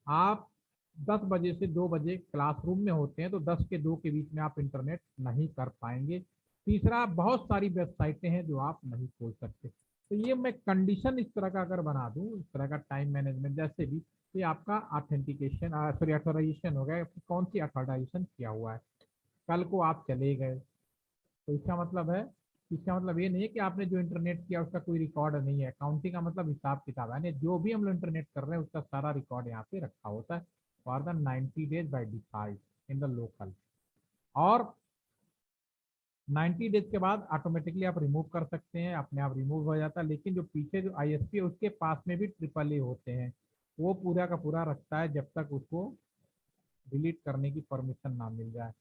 आप 10 बजे से 2 बजे क्लासरूम में होते हैं, तो 10 के 2 के बीच में आप इंटरनेट नहीं कर पाएंगे। तीसरा, बहुत सारी वेबसाइटें हैं जो आप नहीं खोल सकते। तो ये मैं कंडीशन इस तरह का अगर बना दूं, इस तरह का टाइम मैनेजमेंट जैसे भी, ये आपका ऑथेंटिकेशन, सॉरी, ऑथोराइजेशन हो गया। कौन सी ऑथोराइजेशन किया हुआ है? कल को आप चले गए तो इसका मतलब है, इसका मतलब ये नहीं है कि आपने जो इंटरनेट किया उसका कोई रिकॉर्ड नहीं है। अकाउंटिंग का मतलब हिसाब किताब है, यानी जो भी हम लोग इंटरनेट कर रहे हैं उसका सारा रिकॉर्ड यहाँ पे रखा होता है for the 90 days by default in the local. और 90 डेज के बाद ऑटोमेटिकली आप रिमूव कर सकते हैं, अपने आप रिमूव हो जाता है। लेकिन जो पीछे जो ISP है उसके पास में भी AAA होते हैं, वो पूरा का पूरा रखता है जब तक उसको डिलीट करने की परमिशन ना मिल जाए।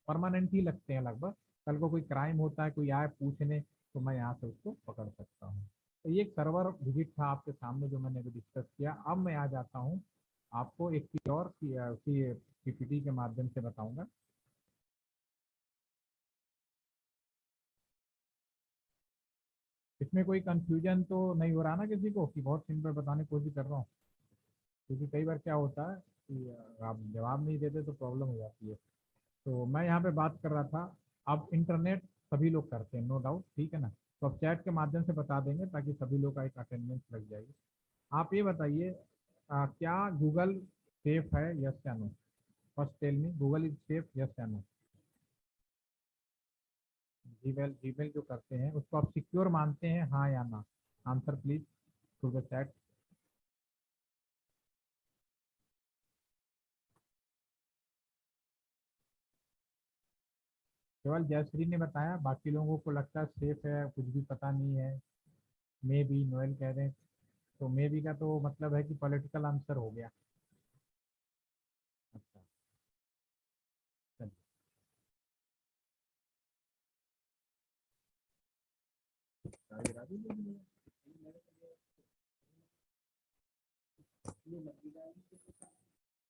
परमानेंट ही लगते हैं लगभग। कल को कोई क्राइम होता है, कोई आए पूछने, तो मैं यहाँ से उसको पकड़ सकता हूँ। तो ये एक सर्वर विजिट था आपके सामने जो मैंने अभी डिस्कस किया। अब मैं आ जाता हूँ आपको एक चीज और उसी PPT के माध्यम से बताऊंगा। इसमें कोई कंफ्यूजन तो नहीं हो रहा ना किसी को, कि बहुत सिंपल बताने की कोशिश कर रहा हूँ? क्योंकि कई बार क्या होता है कि आप जवाब नहीं देते तो प्रॉब्लम हो जाती है। तो मैं यहाँ पे बात कर रहा था, अब इंटरनेट सभी लोग करते हैं, नो डाउट, ठीक है ना। तो अब चैट के माध्यम से बता देंगे ताकि सभी लोग का एक अटेंडेंस लग जाएगी। आप ये बताइए, क्या गूगल सेफ है, यस या no? First tell me, Google is safe, yes या नो? जीमेल जो करते हैं उसको आप सिक्योर मानते हैं, हाँ या ना? Answer please to the chat. केवल जयश्री ने बताया, बाकी लोगों को लगता है सेफ है, कुछ भी पता नहीं है। मे बी, नोएल कह रहे हैं। तो मे बी का तो मतलब है कि पॉलिटिकल आंसर हो गया। अच्छा, चलिए।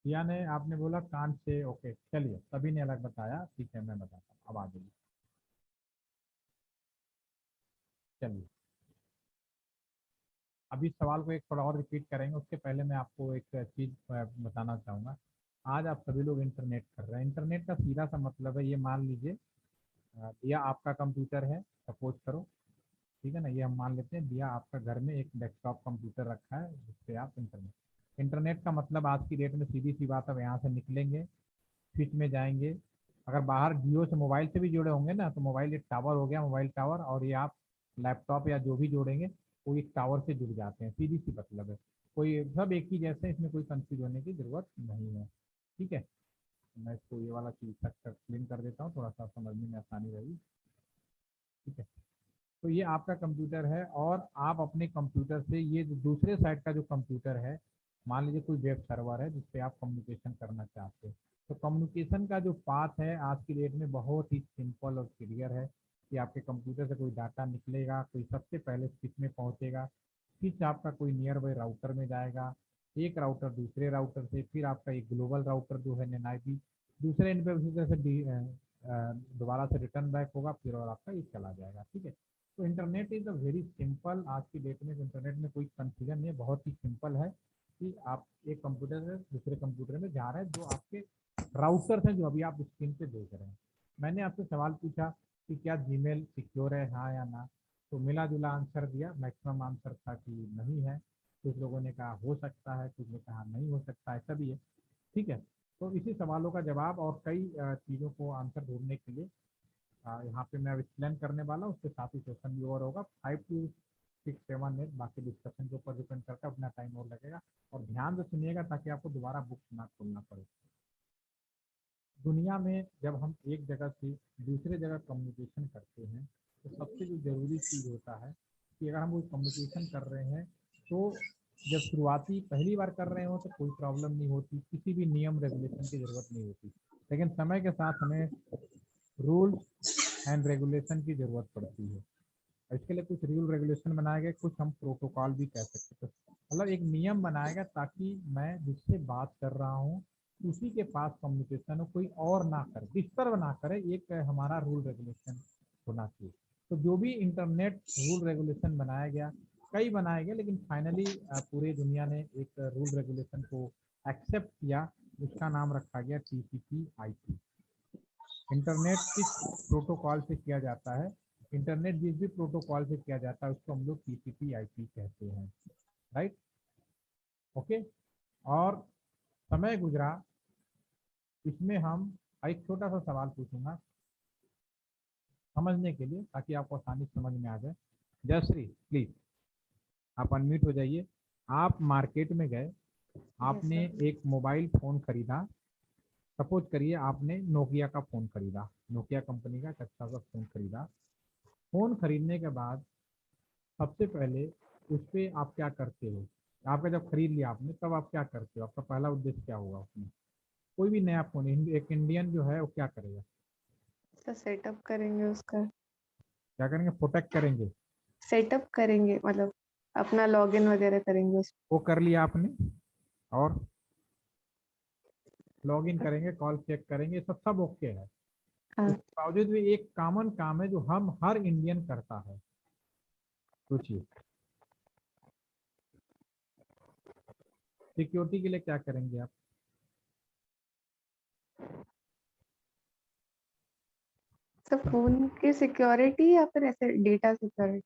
या ने आपने बोला कान से, ओके, चलिए, सभी ने अलग बताया, ठीक है, मैं बताता हूँ, अब आ जाइए। चलिए, अभी सवाल को एक थोड़ा और रिपीट करेंगे, उसके पहले मैं आपको एक चीज़ बताना चाहूँगा। आज आप सभी लोग इंटरनेट कर रहे हैं। इंटरनेट का सीधा सा मतलब है, ये मान लीजिए दिया आपका कंप्यूटर है, सपोज करो, ठीक है ना, ये हम मान लेते हैं दिया आपका घर में एक डेस्कटॉप कंप्यूटर रखा है जिससे आप इंटरनेट, इंटरनेट का मतलब आज की डेट में सीधी सी बात है, यहाँ से निकलेंगे, स्विच में जाएंगे। अगर बाहर जियो से मोबाइल से भी जुड़े होंगे ना, तो मोबाइल एक टावर हो गया, मोबाइल टावर, और ये आप लैपटॉप या जो भी जोड़ेंगे वो एक टावर से जुड़ जाते हैं, सीधी सी मतलब है। कोई सब एक ही जैसे, इसमें कोई कंफ्यूज होने की जरूरत नहीं है, ठीक है। मैं इसको ये वाला चीज तक क्लीन कर देता हूँ, थोड़ा सा समझने में आसानी रहेगी, ठीक है। तो ये आपका कंप्यूटर है और आप अपने कंप्यूटर से ये जो दूसरे साइड का जो कंप्यूटर है, मान लीजिए कोई वेब सर्वर है जिससे आप कम्युनिकेशन करना चाहते हैं। तो कम्युनिकेशन का जो पाथ है आज की डेट में बहुत ही सिंपल और क्लियर है कि आपके कंप्यूटर से कोई डाटा निकलेगा, कोई सबसे पहले स्विच में पहुंचेगा, स्विच आपका कोई नियर बाई राउटर में जाएगा, एक राउटर दूसरे राउटर से, फिर आपका एक ग्लोबल राउटर जो है NIP दूसरे एंड पे उसी तरह से दोबारा से रिटर्न बैक होगा, फिर और आपका ये चला जाएगा, ठीक है। तो internet is a very simple, आज की डेट में इंटरनेट में कोई कंफ्यूजन नहीं है, बहुत ही सिंपल है कि आप एक कंप्यूटर से दूसरे कंप्यूटर में जा रहे हैं जो आपके राउटर्स हैं जो अभी आप स्क्रीन पे देख रहे हैं। मैंने आपसे सवाल पूछा कि क्या जीमेल सिक्योर है, हाँ या ना, तो मिला जुला आंसर दिया। मैक्सिमम आंसर था कि नहीं है, कुछ लोगों ने कहा हो सकता है, कुछ ने कहा नहीं हो सकता, ऐसा भी है। ठीक है, तो इसी सवालों का जवाब और कई चीज़ों को आंसर ढूंढने के लिए यहाँ पे मैं अब एक्सप्लेन करने वाला हूँ। उसके साथ ही सेशन भी ओवर होगा। 5 to 6-7 मिनट बाकी डिस्कशन के ऊपर डिपेंड करता है, अपना टाइम और लगेगा। और ध्यान से सुनिएगा ताकि आपको दोबारा बुक ना खोलना पड़े। दुनिया में जब हम एक जगह से दूसरे जगह कम्युनिकेशन करते हैं तो सबसे जो जरूरी चीज़ होता है कि अगर हम कोई कम्युनिकेशन कर रहे हैं तो जब शुरुआती पहली बार कर रहे हो तो कोई प्रॉब्लम नहीं होती, किसी भी नियम रेगुलेशन की ज़रूरत नहीं होती। लेकिन समय के साथ हमें रूल्स एंड रेगुलेशन की ज़रूरत पड़ती है। इसके लिए कुछ रूल रेगुलेशन बनाए गए, कुछ हम प्रोटोकॉल भी कह सकते हैं। मतलब एक नियम बनाया गया ताकि मैं जिससे बात कर रहा हूँ उसी के पास कम्युनिकेशन हो, कोई और ना करे, डिस्टर्ब ना करे। एक हमारा रूल रेगुलेशन होना चाहिए। तो जो भी इंटरनेट रूल रेगुलेशन बनाया गया, कई बनाए गए, लेकिन फाइनली पूरी दुनिया ने एक रूल रेगुलेशन को एक्सेप्ट किया। उसका नाम रखा गया TCP/IP। इंटरनेट किस प्रोटोकॉल से किया जाता है, इंटरनेट जिस भी प्रोटोकॉल से किया जाता है उसको हम लोग TCP/IP कहते हैं। Right, okay. और समय गुजरा, इसमें हम एक छोटा सा सवाल पूछूंगा समझने के लिए ताकि आपको आसानी से समझ में आ जाए। जयश्री प्लीज आप अनम्यूट हो जाइए। आप मार्केट में गए, आपने एक मोबाइल फोन खरीदा। सपोज करिए आपने नोकिया का फोन खरीदा, नोकिया कंपनी का एक अच्छा सा फोन खरीदा। फोन खरीदने के बाद सबसे पहले उस पर आप क्या करते हो? आपका जब खरीद लिया आपने तब आप क्या करते हो? आपका पहला उद्देश्य क्या होगा उसमें? कोई भी नया फोन एक इंडियन जो है वो क्या करेगा? तो सेटअप करेंगे उसका, क्या करेंगे? प्रोटेक्ट करेंगे। सेटअप करेंगे मतलब अपना लॉगिन वगैरह करेंगे उस वो कर लिया आपने, और लॉगिन करेंगे, कॉल चेक करेंगे, सब सब ओके है। हाँ। उसके बावजूद भी एक कॉमन काम है जो हम हर इंडियन करता है, सोचिए। सिक्योरिटी के लिए क्या करेंगे आप? सब फोन की सिक्योरिटी या फिर ऐसे डेटा सिक्योरिटी,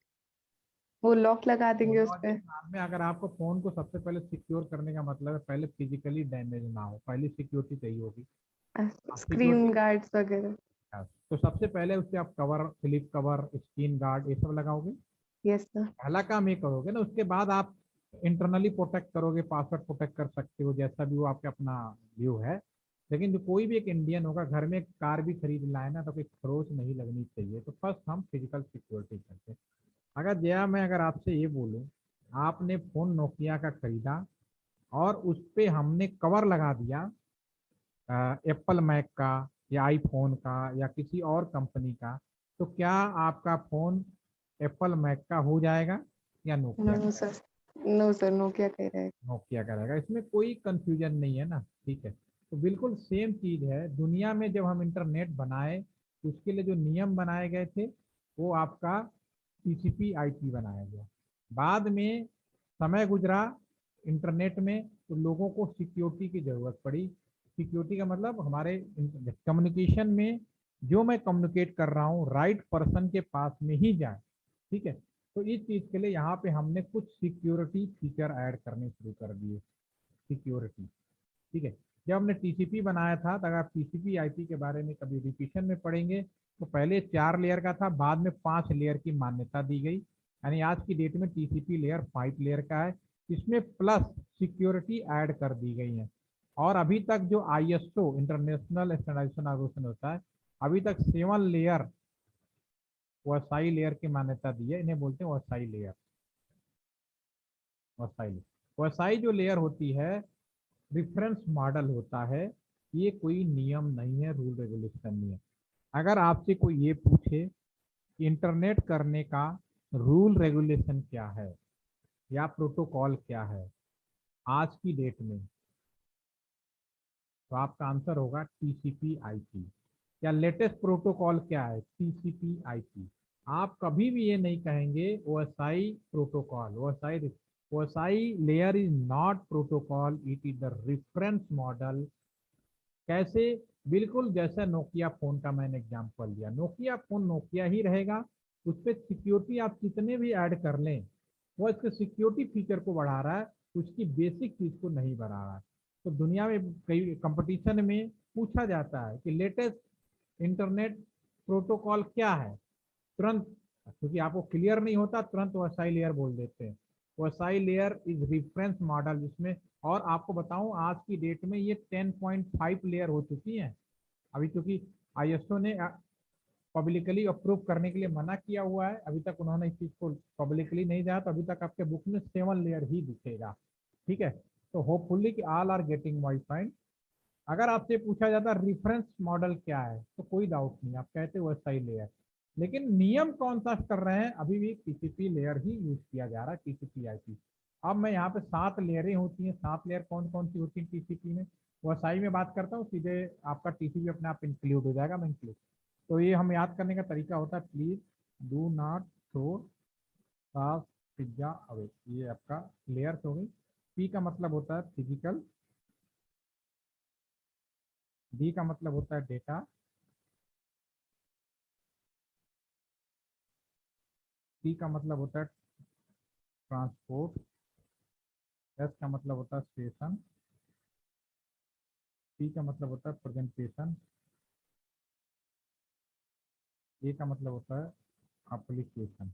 वो लॉक लगा देंगे उस दोनों पे। के साथ में अगर आपको फोन को सबसे पहले सिक्योर करने का मतलब है पहले फिजिकली डैमेज ना हो, पहली सिक्योरिटी चाहिए होगी। स्क्रीन सिक्योरिटी गार्ड्स वगैरह। तो सबसे पहले उससे आप cover, flip cover, screen guard, ये सब लगाओगे। Yes sir. पहला काम ये करोगे ना, उसके बाद आप इंटरनली प्रोटेक्ट करोगे, पासवर्ड प्रोटेक्ट कर सकते हो, जैसा भी वो आपका अपना व्यू है। लेकिन जो कोई भी एक इंडियन होगा घर में एक कार भी खरीद लाए ना तो कोई खरोच नहीं लगनी चाहिए। तो फर्स्ट हम फिजिकल सिक्योरिटी करते हैं। अगर जया मैं अगर आपसे ये बोलूं, आपने फोन नोकिया का खरीदा और उस पे हमने कवर लगा दिया एप्पल मैक का या आईफोन का या किसी और कंपनी का, तो क्या आपका फोन एप्पल मैक का हो जाएगा या नोकिया नो का? सर, नो सर, नोकिया कह रहा है। नोकिया का रहेगा, इसमें कोई कंफ्यूजन नहीं है ना। ठीक है, तो बिल्कुल सेम चीज है। दुनिया में जब हम इंटरनेट बनाए उसके लिए जो नियम बनाए गए थे वो आपका TCP/IP बनाया गया। बाद में समय गुजरा इंटरनेट में तो लोगों को सिक्योरिटी की जरूरत पड़ी। सिक्योरिटी का मतलब हमारे कम्युनिकेशन में जो मैं कम्युनिकेट कर रहा हूँ राइट पर्सन के पास में ही जाए। ठीक है, तो इस चीज के लिए यहाँ पे हमने कुछ सिक्योरिटी फीचर ऐड करने शुरू कर दिए। सिक्योरिटी, ठीक है। जब हमने TCP बनाया था तो अगर आप TCP/IP के बारे में कभी रिपीशन में पढ़ेंगे तो पहले 4 लेयर का था, बाद में 5 लेयर की मान्यता दी गई। यानी आज की डेट में TCP लेयर 5 लेयर का है। इसमें प्लस सिक्योरिटी ऐड कर दी गई है। और अभी तक जो ISO इंटरनेशनल स्टैंडर्डाइजेशन ऑर्गेनाइजेशन होता है, अभी तक 7 लेयर OSI लेयर की मान्यता दी है। इन्हें बोलते हैं OSI लेयर। OSI जो लेयर होती है रिफरेंस मॉडल होता है, ये कोई नियम नहीं है, रूल रेगुलेशन नहीं है। अगर आपसे कोई ये पूछे कि इंटरनेट करने का रूल रेगुलेशन क्या है या प्रोटोकॉल क्या है आज की डेट में, तो आपका आंसर होगा TCP/IP। या लेटेस्ट प्रोटोकॉल क्या है? TCP/IP। आप कभी भी ये नहीं कहेंगे OSI protocol. OSI layer is not protocol, it is the reference model कैसे? बिल्कुल जैसे नोकिया फोन का मैंने एग्जांपल दिया, नोकिया फोन नोकिया ही रहेगा, उस पर सिक्योरिटी आप कितने भी ऐड कर लें, वो इसके सिक्योरिटी फीचर को बढ़ा रहा है, उसकी बेसिक चीज को नहीं बढ़ा रहा है। तो दुनिया में कई कंपटीशन में पूछा जाता है कि लेटेस्ट इंटरनेट प्रोटोकॉल क्या है, तुरंत, क्योंकि आपको क्लियर नहीं होता तुरंत वाईफाई लेयर बोल देते हैं। Wifi layer is reference model, जिसमें, और आपको बताऊं आज की डेट में ये 10.5 लेयर हो चुकी है। अभी क्योंकि आईएसओ ने पब्लिकली अप्रूव करने के लिए मना किया हुआ है, अभी तक उन्होंने इस चीज को पब्लिकली नहीं दिया, तो अभी तक आपके बुक में 7 लेयर ही दिखेगा। ठीक है, तो होपफुली कि ऑल आर गेटिंग वाईफाई। अगर आपसे पूछा जाता रेफरेंस मॉडल क्या है, तो कोई डाउट नहीं, आप कहते वाईफाई लेयर, लेकिन नियम कौन सा कर रहे हैं, अभी भी टीसीपी लेयर ही यूज किया जा रहा है, टीसीपी आईपी। अब मैं यहाँ पे 7 लेयरें होती हैं, 7 लेयर कौन कौन सी होती है टीसीपी में, वाईफाई में बात करता हूँ, सीधे आपका टीसीपी अपने आप इंक्लूड हो जाएगा, मैं इंक्लूड। तो ये हम याद करने का तरीका होता है, प्लीज डू नॉट थ्रो साफ पिज्जा अवे, ये आपका लेयर्स हो गई। पी का मतलब होता है फिजिकल, डी का मतलब होता है डेटा, टी का मतलब होता है ट्रांसपोर्ट, एस का मतलब होता है स्टेशन, पी का मतलब होता है प्रेजेंटेशन, ए का मतलब होता है एप्लीकेशन।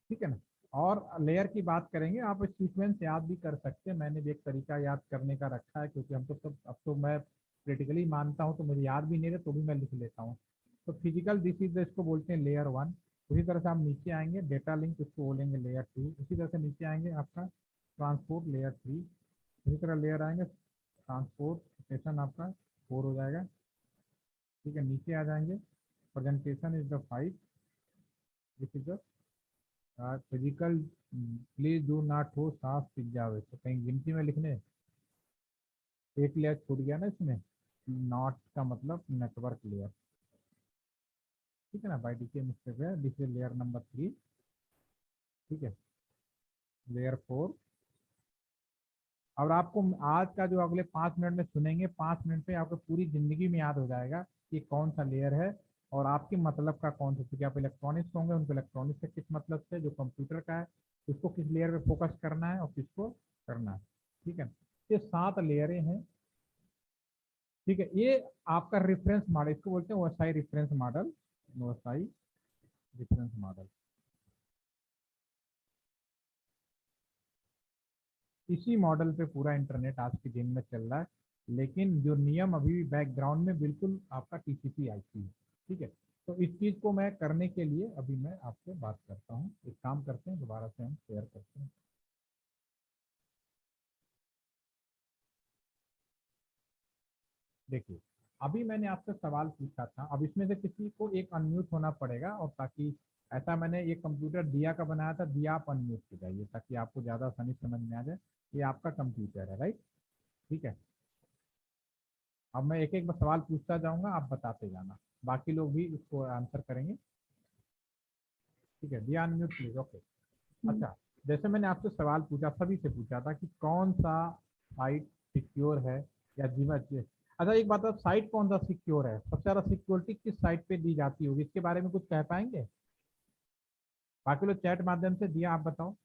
ठीक है ना। और लेयर की बात करेंगे, आप सीक्वेंस याद भी कर सकते हैं, मैंने भी एक तरीका याद करने का रखा है, क्योंकि हम तो सब अब तो मैं क्रिटिकली मानता हूँ, तो मुझे याद भी नहीं रहे तो भी मैं लिख लेता हूँ। तो फिजिकल दिस इज, इसको बोलते हैं लेयर 1। उसी तरह से हम नीचे आएंगे, डेटा लिंक इसको बोलेंगे लेयर 2। उसी तरह से नीचे आएंगे आपका ट्रांसपोर्ट लेयर 3। उसी तरह लेयर आएंगे ट्रांसपोर्ट स्टेशन आपका 4 हो जाएगा। ठीक है, नीचे आ जाएंगे, presentation is the 5, this is the physical, please do not हो साफ पिज्जा वे, तो कहीं गिनती में लिखने एक लेयर छूट गया ना इसमें, नॉट का मतलब नेटवर्क लेयर। ठीक है ना, बाई डीके मिस्टेक है, दिस इज लेयर नंबर 3। ठीक है, लेयर 4। और आपको आज का जो अगले 5 मिनट में सुनेंगे, 5 मिनट में आपको पूरी जिंदगी में याद हो जाएगा कि कौन सा लेयर है और आपके मतलब का कौन सा, क्योंकि आप इलेक्ट्रॉनिक्स होंगे, उनको इलेक्ट्रॉनिक्स से किस मतलब से, जो कंप्यूटर का है उसको किस लेयर पे फोकस करना है और किसको करना है। ठीक है, ये 7 लेयरें हैं। ठीक है, ये आपका रेफरेंस मॉडल, इसको बोलते हैं OSI reference model, OSI reference model. इसी मॉडल पे पूरा इंटरनेट आज के दिन में चल रहा है, लेकिन जो नियम अभी भी बैकग्राउंड में बिल्कुल आपका टीसीपी आईपी है। ठीक है, तो इस चीज को मैं करने के लिए अभी मैं आपसे बात करता हूँ, एक काम करते हैं, दोबारा से हम शेयर करते हैं। देखिए, अभी मैंने आपसे सवाल पूछा था, अब इसमें से किसी को एक अनम्यूट होना पड़ेगा, और ताकि ऐसा, मैंने ये कंप्यूटर दिया का बनाया था, दिया आप अनम्यूट हो जाइए ताकि आपको ज़्यादा आसानी समझ में आ जाए। ये आपका कंप्यूटर है, राइट? ठीक है, अब मैं एक एक सवाल पूछता जाऊंगा, आप बताते जाना, बाकी लोग भी इसको आंसर करेंगे। ठीक है, दिया अनम्यूट प्लीज, ओके। अच्छा, जैसे मैंने आपसे सवाल पूछा, सभी से पूछा था कि कौन सा साइट सिक्योर है या जीवा। अच्छा, एक बात, साइट कौन सा सिक्योर है, सबसे ज्यादा सिक्योरिटी किस साइट पे दी जाती होगी, इसके बारे में कुछ कह पाएंगे? बाकी लोग चैट माध्यम से दिया, आप बताओ,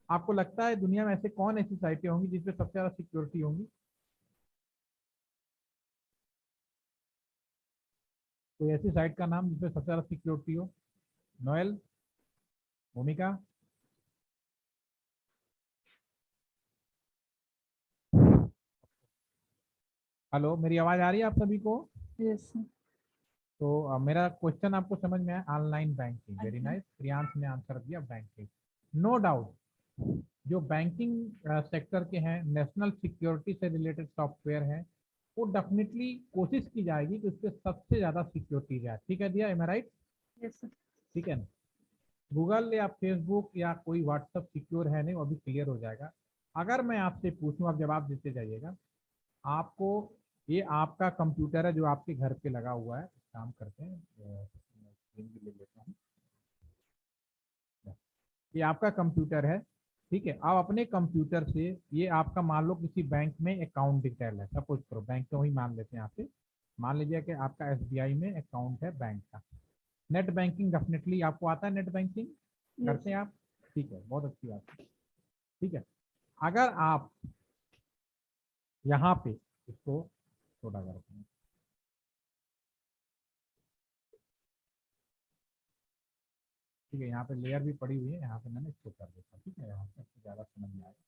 आपको लगता है दुनिया में ऐसे कौन ऐसी साइटें होंगी जिसपे सबसे ज्यादा सिक्योरिटी होंगी? कोई ऐसी साइट का नाम जिसपे सबसे ज्यादा सिक्योरिटी हो? नोएल, भूमिका? हेलो, मेरी आवाज आ रही है आप सभी को? यस तो मेरा क्वेश्चन आपको समझ में आया, online banking, very nice, Priyansh ने आंसर दिया बैंकिंग। नो डाउट, जो बैंकिंग सेक्टर के हैं, नेशनल सिक्योरिटी से रिलेटेड सॉफ्टवेयर हैं, वो डेफिनेटली कोशिश की जाएगी कि उसपे सबसे ज्यादा सिक्योरिटी जाए। ठीक है दिया, एम आई राइट? यस ठीक है ना, गूगल या फेसबुक या कोई व्हाट्सअप सिक्योर है नहीं, वो अभी क्लियर हो जाएगा। अगर मैं आपसे पूछूं, आप जवाब देते जाइएगा, आपको, ये आपका कंप्यूटर है जो आपके घर पे लगा हुआ है, काम करते हैं, स्क्रीन भी ले लेता हूँ, ये आपका कंप्यूटर है। ठीक है, आप अपने कंप्यूटर से, ये आपका मान लो किसी बैंक में अकाउंट डिटेल है, सपोज करो बैंक में, वही मान लेते हैं यहाँ पे, मान लीजिए कि आपका SBI में अकाउंट है बैंक का। नेट बैंकिंग डेफिनेटली आपको आता है, नेट बैंकिंग करते हैं आप, ठीक है, बहुत अच्छी बात है। ठीक है, अगर आप यहाँ पे इसको छोटा करते हैं, ठीक है, यहाँ पे लेयर भी पड़ी हुई है, यहाँ पे मैंने इसको कर देता, ठीक है, यहाँ पे ज़्यादा समझ में आएगा।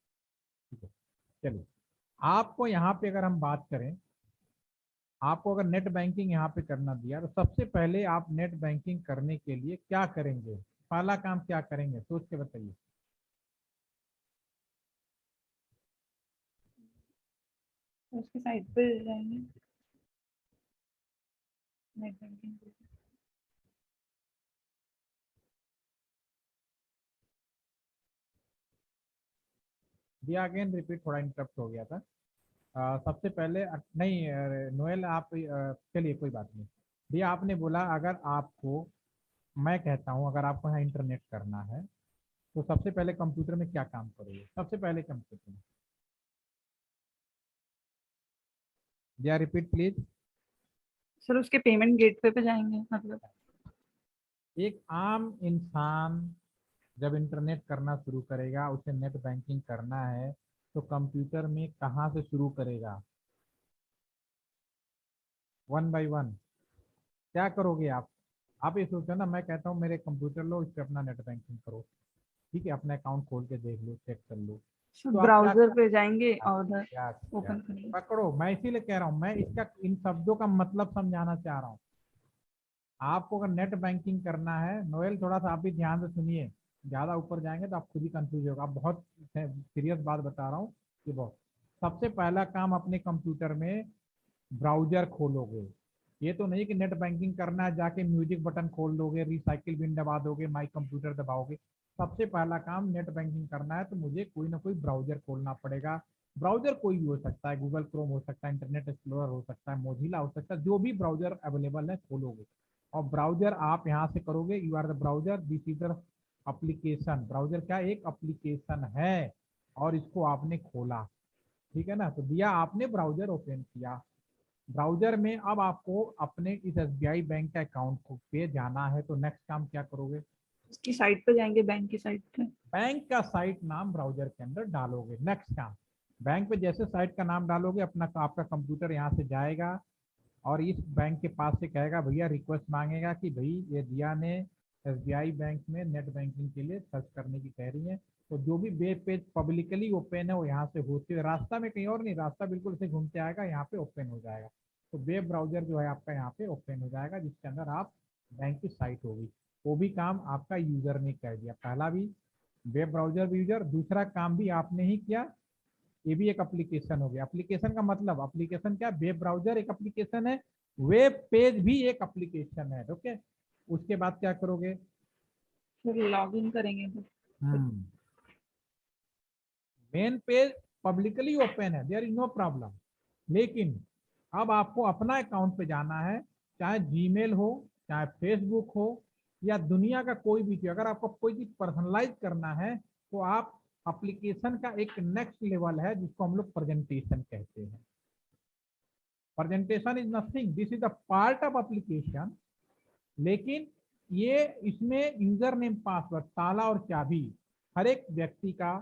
ठीक है, चलिए, आपको यहाँ पे अगर हम बात करें, आपको अगर नेट बैंकिंग यहाँ पे करना दिया तो सबसे पहले आप नेट बैंकिंग करने के लिए क्या करेंगे, पहला काम क्या करेंगे, सोच के बताइए। उसके साइट पे जाएंगे, नेट बैंकिंग। दिया अगेन रिपीट, थोड़ा इंटरप्ट हो गया था। सबसे पहले नहीं नोएल आप चलिए कोई बात नहीं। दिया आपने बोला अगर आपको, मैं कहता हूँ अगर आपको यहाँ इंटरनेट करना है तो सबसे पहले कंप्यूटर में क्या काम करोगे, सबसे पहले कंप्यूटर में। दिया रिपीट प्लीज। सर उसके पेमेंट गेटवे पे जाएंगे मतलब। एक आम इंसान जब इंटरनेट करना शुरू करेगा, उसे नेट बैंकिंग करना है तो कंप्यूटर में कहाँ से शुरू करेगा, वन बाय वन क्या करोगे आप ये सोचो ना, मैं कहता हूँ मेरे कंप्यूटर लो, इस पे अपना नेट बैंकिंग करो, ठीक है, अपना अकाउंट खोल के देख लो, चेक कर लो। तो आप क्या ब्राउजर पे जाएंगे और उधर क्या ओपन करेंगे। पकड़ो, मैं इसीलिए कह रहा हूँ, मैं इसका इन शब्दों का मतलब समझाना चाह रहा हूँ। आपको अगर नेट बैंकिंग करना है, नोएल थोड़ा सा आप भी ध्यान से सुनिए, ज्यादा ऊपर जाएंगे तो आप खुद ही कंफ्यूज होगा, आप बहुत सीरियस बात बता रहा हूँ कि बहुत। सबसे पहला काम अपने कंप्यूटर में ब्राउजर खोलोगे, ये तो नहीं कि नेट बैंकिंग करना है जाके म्यूजिक बटन खोल दोगे, रिसाइकिल बिन दबा दोगे, माई कंप्यूटर दबाओगे। सबसे पहला काम नेट बैंकिंग करना है तो मुझे कोई ना कोई ब्राउजर खोलना पड़ेगा। ब्राउजर कोई भी हो सकता है, गूगल क्रोम हो सकता है, इंटरनेट एक्सप्लोरर हो सकता है, मोजिला हो सकता है, जो भी ब्राउजर अवेलेबल है खोलोगे। और ब्राउजर आप यहाँ से करोगे, you are the browser, this is the application. Browser क्या एक एप्लीकेशन है और इसको आपने खोला, ठीक है ना। तो दिया आपने ब्राउजर ओपन किया, ब्राउजर में अब आपको अपने इस SBI बैंक का अकाउंट पे जाना है, तो नेक्स्ट काम क्या करोगे, उसकी साइट पे जाएंगे, बैंक की साइट पे। बैंक का साइट नाम ब्राउजर के अंदर डालोगे। नेक्स्ट काम, बैंक पे जैसे साइट का नाम डालोगे, अपना आपका कंप्यूटर यहाँ से जाएगा और इस बैंक के पास से कहेगा भैया, रिक्वेस्ट मांगेगा कि भाई ये दिया ने SBI बैंक में नेट बैंकिंग के लिए सर्च करने की कह रही है। तो जो भी वेब पेज पब्लिकली ओपन है वो यहाँ से होते हुए, रास्ता में कहीं और नहीं, रास्ता बिल्कुल से घूमते आएगा, यहाँ पे ओपन हो जाएगा। तो वेब ब्राउजर जो है आपका यहाँ पे ओपन हो जाएगा, जिसके अंदर आप बैंक की साइट होगी। वो भी काम आपका यूजर ने कर दिया, पहला भी वेब ब्राउजर भी यूजर, दूसरा काम भी आपने ही किया, ये भी एक एप्लीकेशन हो गया। एप्लीकेशन का मतलब, एप्लीकेशन क्या, वेब ब्राउजर एक एप्लीकेशन है, वेब पेज भी एक एप्लीकेशन है, ओके। उसके बाद क्या करोगे, फिर लॉग इन करेंगे तो। मेन पेज पब्लिकली ओपन है, देयर इज नो प्रॉब्लम, लेकिन अब आपको अपना अकाउंट पे जाना है, चाहे जीमेल हो, चाहे फेसबुक हो, या दुनिया का कोई भी चीज, अगर आपको कोई चीज पर्सनलाइज करना है तो आप एप्लीकेशन का एक नेक्स्ट लेवल है जिसको हम लोग प्रेजेंटेशन कहते हैं। Presentation is nothing, this is the part of application, लेकिन ये इसमें यूजर नेम पासवर्ड, ताला और चाबी हर एक व्यक्ति का,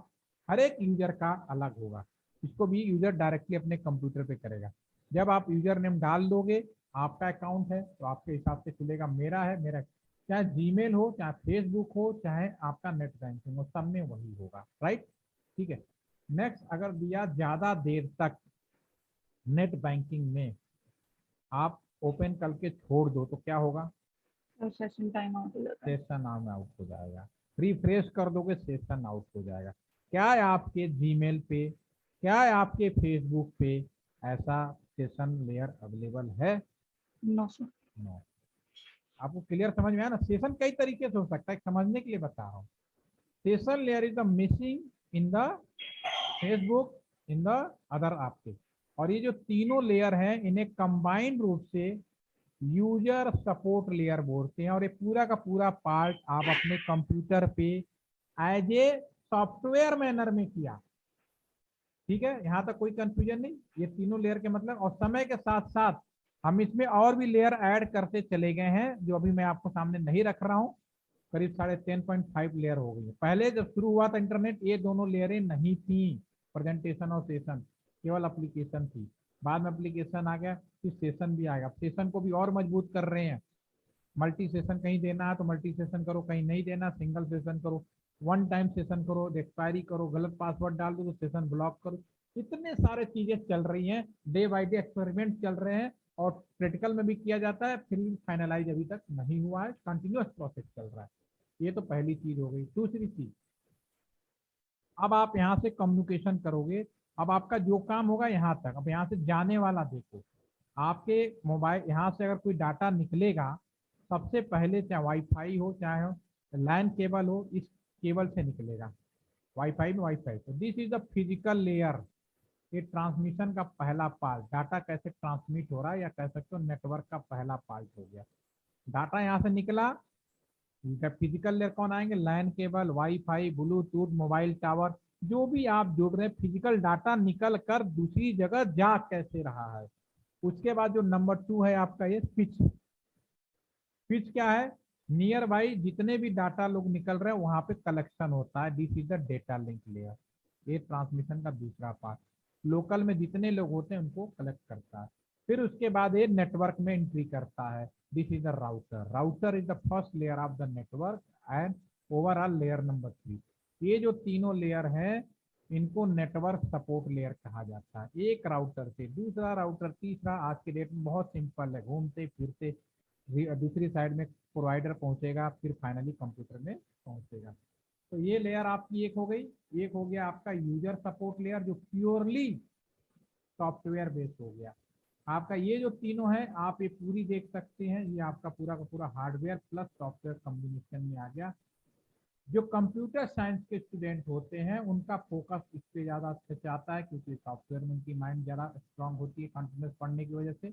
हर एक यूजर का अलग होगा। इसको भी यूजर डायरेक्टली अपने कंप्यूटर पे करेगा। जब आप यूजर नेम डाल दोगे, आपका अकाउंट है तो आपके हिसाब से खुलेगा, मेरा है मेरा, चाहे जीमेल हो, चाहे फेसबुक हो, चाहे आपका नेट बैंकिंग हो, सब में वही होगा, राइट। ठीक है, नेक्स्ट, अगर दिया ज्यादा देर तक नेट बैंकिंग में आप ओपन करके छोड़ दो तो क्या होगा, सेशन टाइम आउट हो जाता है। सेशन आउट हो जाएगा। रिफ्रेश कर दोगे, सेशन आउट हो जाएगा। क्या है आपके जीमेल पे, क्या है आपके फेसबुक पे ऐसा सेशन लेयर अवेलेबल है? No sir. नो। आपको क्लियर समझ में आया ना, सेशन कई तरीके से हो सकता है, समझने के लिए बता रहा हूँ। Session layer is the missing in the Facebook, in the other आपके, और ये जो तीनों लेयर हैं इन्हें कंबाइंड रूप से यूजर सपोर्ट लेयर बोलते हैं। और ये पूरा का पूरा पार्ट आप अपने कंप्यूटर पे एज ए सॉफ्टवेयर मैनर में किया, ठीक है, यहां तक कोई कंफ्यूजन नहीं। ये तीनों लेयर के मतलब, और समय के साथ साथ हम इसमें और भी लेयर ऐड करते चले गए हैं, जो अभी मैं आपको सामने नहीं रख रहा हूँ। करीब 10.5 लेयर हो गई है। पहले जब शुरू हुआ था इंटरनेट, ये दोनों लेयरें नहीं थी, प्रेजेंटेशन और सेशन, केवल एप्लीकेशन थी। बाद में एप्लीकेशन आ गया, फिर सेशन भी आ गया। सेशन को भी और मजबूत कर रहे हैं। मल्टी सेशन कहीं देना है तो मल्टी सेशन करो, कहीं नहीं देना सिंगल सेशन करो, वन टाइम सेशन करो, एक्सपायरी करो, गलत पासवर्ड डाल दो तो सेशन ब्लॉक करो। इतने सारे चीजें चल रही हैं, डे बाय डे एक्सपेरिमेंट चल रहे हैं, और प्रैक्टिकल में भी किया जाता है, फिर भी फाइनलाइज अभी तक नहीं हुआ है, कंटिन्यूअस प्रोसेस चल रहा है। ये तो पहली चीज हो गई। दूसरी चीज, अब आप यहाँ से कम्युनिकेशन करोगे। अब आपका जो काम होगा यहाँ तक, अब यहाँ से जाने वाला देखो, आपके मोबाइल यहाँ से अगर कोई डाटा निकलेगा, सबसे पहले चाहे वाईफाई हो चाहे लैन केबल हो, इस केबल से निकलेगा। वाईफाई में वाईफाई, तो this is the physical layer. ये ट्रांसमिशन का पहला पार्ट, डाटा कैसे ट्रांसमिट हो रहा है, या कह सकते हो नेटवर्क का पहला पार्ट हो गया। डाटा यहाँ से निकला, फिजिकल लेयर कौन आएंगे, LAN cable, wifi, Bluetooth, mobile tower, जो भी आप जुड़ रहे हैं, फिजिकल डाटा निकल कर दूसरी जगह जा कैसे रहा है। उसके बाद जो नंबर 2 है आपका ये स्विच। स्विच क्या है, नियर बाई जितने भी डाटा लोग निकल रहे हैं वहां पे कलेक्शन होता है। This is the data link layer. ये ट्रांसमिशन का दूसरा पार्ट, लोकल में जितने लोग होते हैं उनको कलेक्ट करता है। फिर उसके बाद ये नेटवर्क में एंट्री करता है। This is the router. Router is the first layer of the network and overall layer number 3। ये जो तीनों लेयर हैं इनको नेटवर्क सपोर्ट लेयर कहा जाता है। एक राउटर से दूसरा राउटर, तीसरा, आज के डेट में बहुत सिंपल है, घूमते फिरते दूसरी साइड में प्रोवाइडर पहुंचेगा, फिर फाइनली कंप्यूटर में पहुंचेगा। तो ये लेयर आपकी एक हो गई। एक हो गया आपका यूजर सपोर्ट लेयर, जो प्योरली सॉफ्टवेयर बेस्ड हो गया आपका। ये जो तीनों है आप ये पूरी देख सकते हैं, ये आपका पूरा का पूरा हार्डवेयर प्लस सॉफ्टवेयर कॉम्बिनेशन में आ गया। जो कंप्यूटर साइंस के स्टूडेंट होते हैं उनका फोकस इस पे ज़्यादा अच्छे से आता है, क्योंकि सॉफ्टवेयर में उनकी माइंड ज़्यादा स्ट्रांग होती है कंटिन्यूस पढ़ने की वजह से।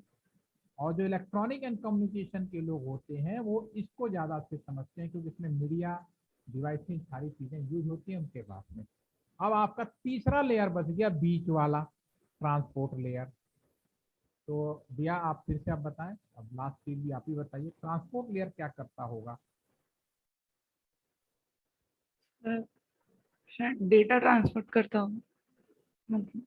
और जो इलेक्ट्रॉनिक एंड कम्युनिकेशन के लोग होते हैं वो इसको ज़्यादा अच्छे समझते हैं, क्योंकि इसमें मीडिया डिवाइसेस सारी चीज़ें यूज होती हैं उनके पास में। अब आपका तीसरा लेयर बच गया बीच वाला, ट्रांसपोर्ट लेयर। तो दिया आप फिर से आप बताएं, अब लास्ट चीज भी आप ही बताइए, ट्रांसपोर्ट लेयर क्या करता होगा। शायद डेटा ट्रांसफर करता हूँ मतलब।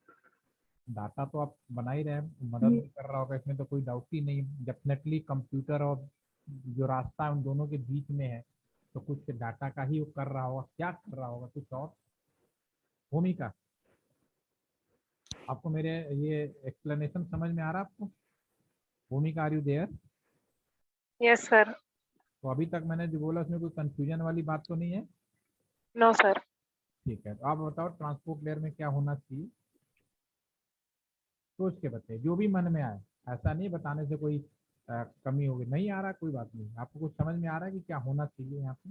डाटा तो आप बना ही रहे हैं, मदद भी कर रहा होगा, इसमें तो कोई डाउट ही नहीं। डेफिनेटली कंप्यूटर और जो रास्ता है उन दोनों के बीच में है, तो कुछ डाटा का ही वो कर रहा होगा। क्या कर रहा होगा, कुछ और भूमिका। आपको मेरे ये एक्सप्लेनेशन समझ में आ रहा है आपको? Bhumika, are you there? Yes sir. तो अभी तक मैंने जो बोला उसमें कोई कंफ्यूजन वाली बात तो नहीं है? No sir. ठीक है, तो आप बताओ ट्रांसपोर्ट लेयर में क्या होना चाहिए, सोच के बताइए, जो भी मन में आए। ऐसा नहीं बताने से कोई कमी होगी, नहीं आ रहा कोई बात नहीं, आपको कुछ समझ में आ रहा है कि क्या होना चाहिए यहाँ पे।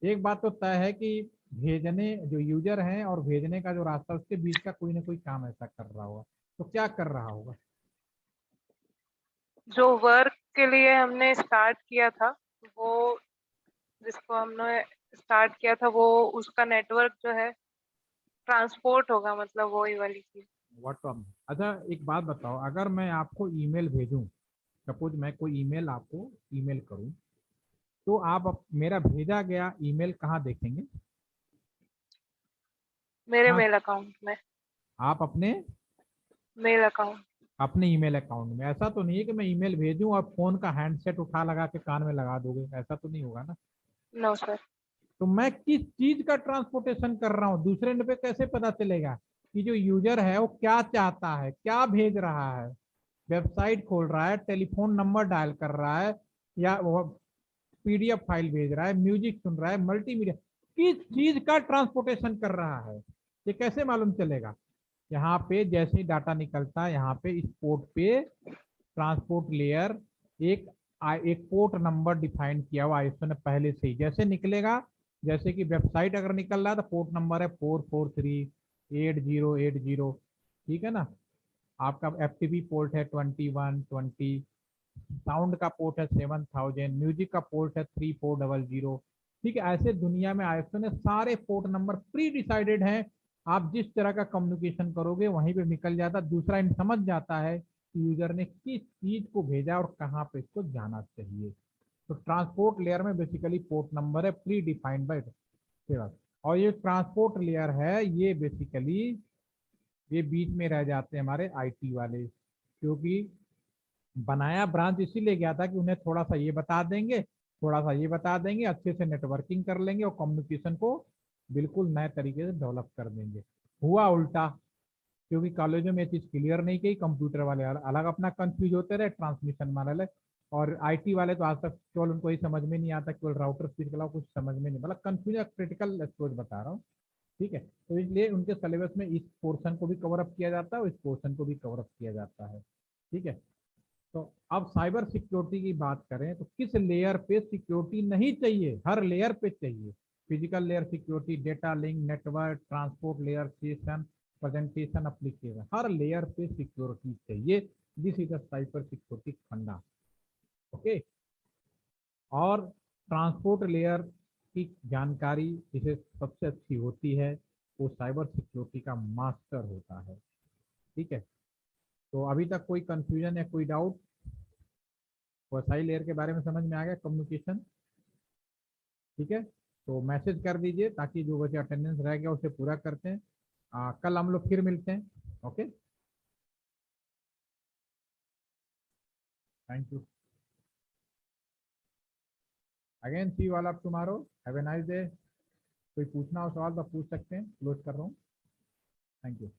एक बात तो तय है कि भेजने जो यूजर हैं और भेजने का जो रास्ता, उसके बीच का कोई ना कोई काम ऐसा कर रहा होगा। तो क्या कर रहा होगा? जो वर्क के लिए हमने स्टार्ट किया था, वो जिसको हमने स्टार्ट किया था वो उसका नेटवर्क जो है ट्रांसपोर्ट होगा, मतलब वही वाली चीज। व्हाट्सअप। अच्छा एक बात बताओ, अगर मैं आपको ईमेल भेजूं, सपोज मैं कोई ईमेल आपको ईमेल करूं, तो आप मेरा भेजा गया ईमेल कहाँ देखेंगे? मेरे हाँ, मेल अकाउंट में। आप अपने मेल अकाउंट। अपने ईमेल अकाउंट में। ऐसा तो नहीं है कि मैं ईमेल भेजूं और फोन का हैंडसेट उठा लगा के कान में लगा दोगे, ऐसा तो नहीं होगा ना? No sir. तो मैं किस चीज का ट्रांसपोर्टेशन कर रहा हूँ, दूसरे एंड पे कैसे पता चलेगा कि जो यूजर है वो क्या चाहता है, क्या भेज रहा है? वेबसाइट खोल रहा है, टेलीफोन नंबर डायल कर रहा है, या वो पीडीएफ फाइल भेज रहा है, म्यूजिक सुन रहा है, मल्टीमीडिया, किस चीज का ट्रांसपोर्टेशन कर रहा है, ये कैसे मालूम चलेगा? यहाँ पे जैसे ही डाटा निकलता है, यहाँ पे इस पोर्ट पे ट्रांसपोर्ट लेयर एक पोर्ट नंबर डिफाइन किया हुआ है इसने पहले से ही। जैसे निकलेगा, जैसे कि वेबसाइट अगर निकल रहा है तो पोर्ट नंबर है 4438080, ठीक है ना। आपका एफटीपी पोर्ट है 2120, साउंड का पोर्ट है 7000, म्यूजिक का पोर्ट है 3400, ठीक है। ऐसे दुनिया में आईएसओ ने सारे पोर्ट नंबर प्री डिसाइडेड हैं। आप जिस तरह का कम्युनिकेशन करोगे वहीं पे निकल जाता, दूसरा इन समझ जाता है यूजर ने किस चीज को भेजा और कहाँ पे इसको जाना चाहिए। तो ट्रांसपोर्ट लेयर में बेसिकली पोर्ट नंबर है प्री डिफाइंड बाय सेवा, और ये ट्रांसपोर्ट लेयर है ये बेसिकली ये बीच में रह जाते हैं हमारे आईटी वाले, क्योंकि बनाया ब्रांच इसीलिए गया था कि उन्हें थोड़ा सा ये बता देंगे, थोड़ा सा ये बता देंगे, अच्छे से नेटवर्किंग कर लेंगे और कम्युनिकेशन को बिल्कुल नए तरीके से डेवलप कर देंगे। हुआ उल्टा, क्योंकि कॉलेजों में ये चीज क्लियर नहीं की, कंप्यूटर वाले अलग अपना कंफ्यूज होते रहे, ट्रांसमिशन वाले और आईटी वाले तो आज तक केवल उनको ही समझ में नहीं आता, केवल राउटर स्विच के अलावा कुछ समझ में नहीं, मतलब कंफ्यूजन क्रिटिकल अप्रोच बता रहा हूँ। ठीक है, तो इसलिए उनके सिलेबस में इस पोर्शन को भी कवर अप किया जाता है और इस पोर्शन को भी कवर अप किया जाता है। ठीक है, तो अब साइबर सिक्योरिटी की बात करें तो किस लेयर पे सिक्योरिटी नहीं चाहिए, हर लेयर पे चाहिए। Physical layer security, data link, network, transport layer, session, presentation, application, हर लेयर पे सिक्योरिटी चाहिए। This is the cyber security funda. Okay, और ट्रांसपोर्ट लेयर की जानकारी जिसे सबसे अच्छी होती है वो साइबर सिक्योरिटी का मास्टर होता है। ठीक है, तो अभी तक कोई कंफ्यूजन या कोई डाउट? वसाई लेयर के बारे में समझ में आ गया, कम्युनिकेशन। ठीक है, तो मैसेज कर दीजिए ताकि जो बच्चे अटेंडेंस रह गया उसे पूरा करते हैं। कल हम लोग फिर मिलते हैं। Okay, thank you again, see you all up tomorrow, have a nice day. कोई पूछना हो सवाल तो पूछ सकते हैं, क्लोज कर रहा हूँ। Thank you.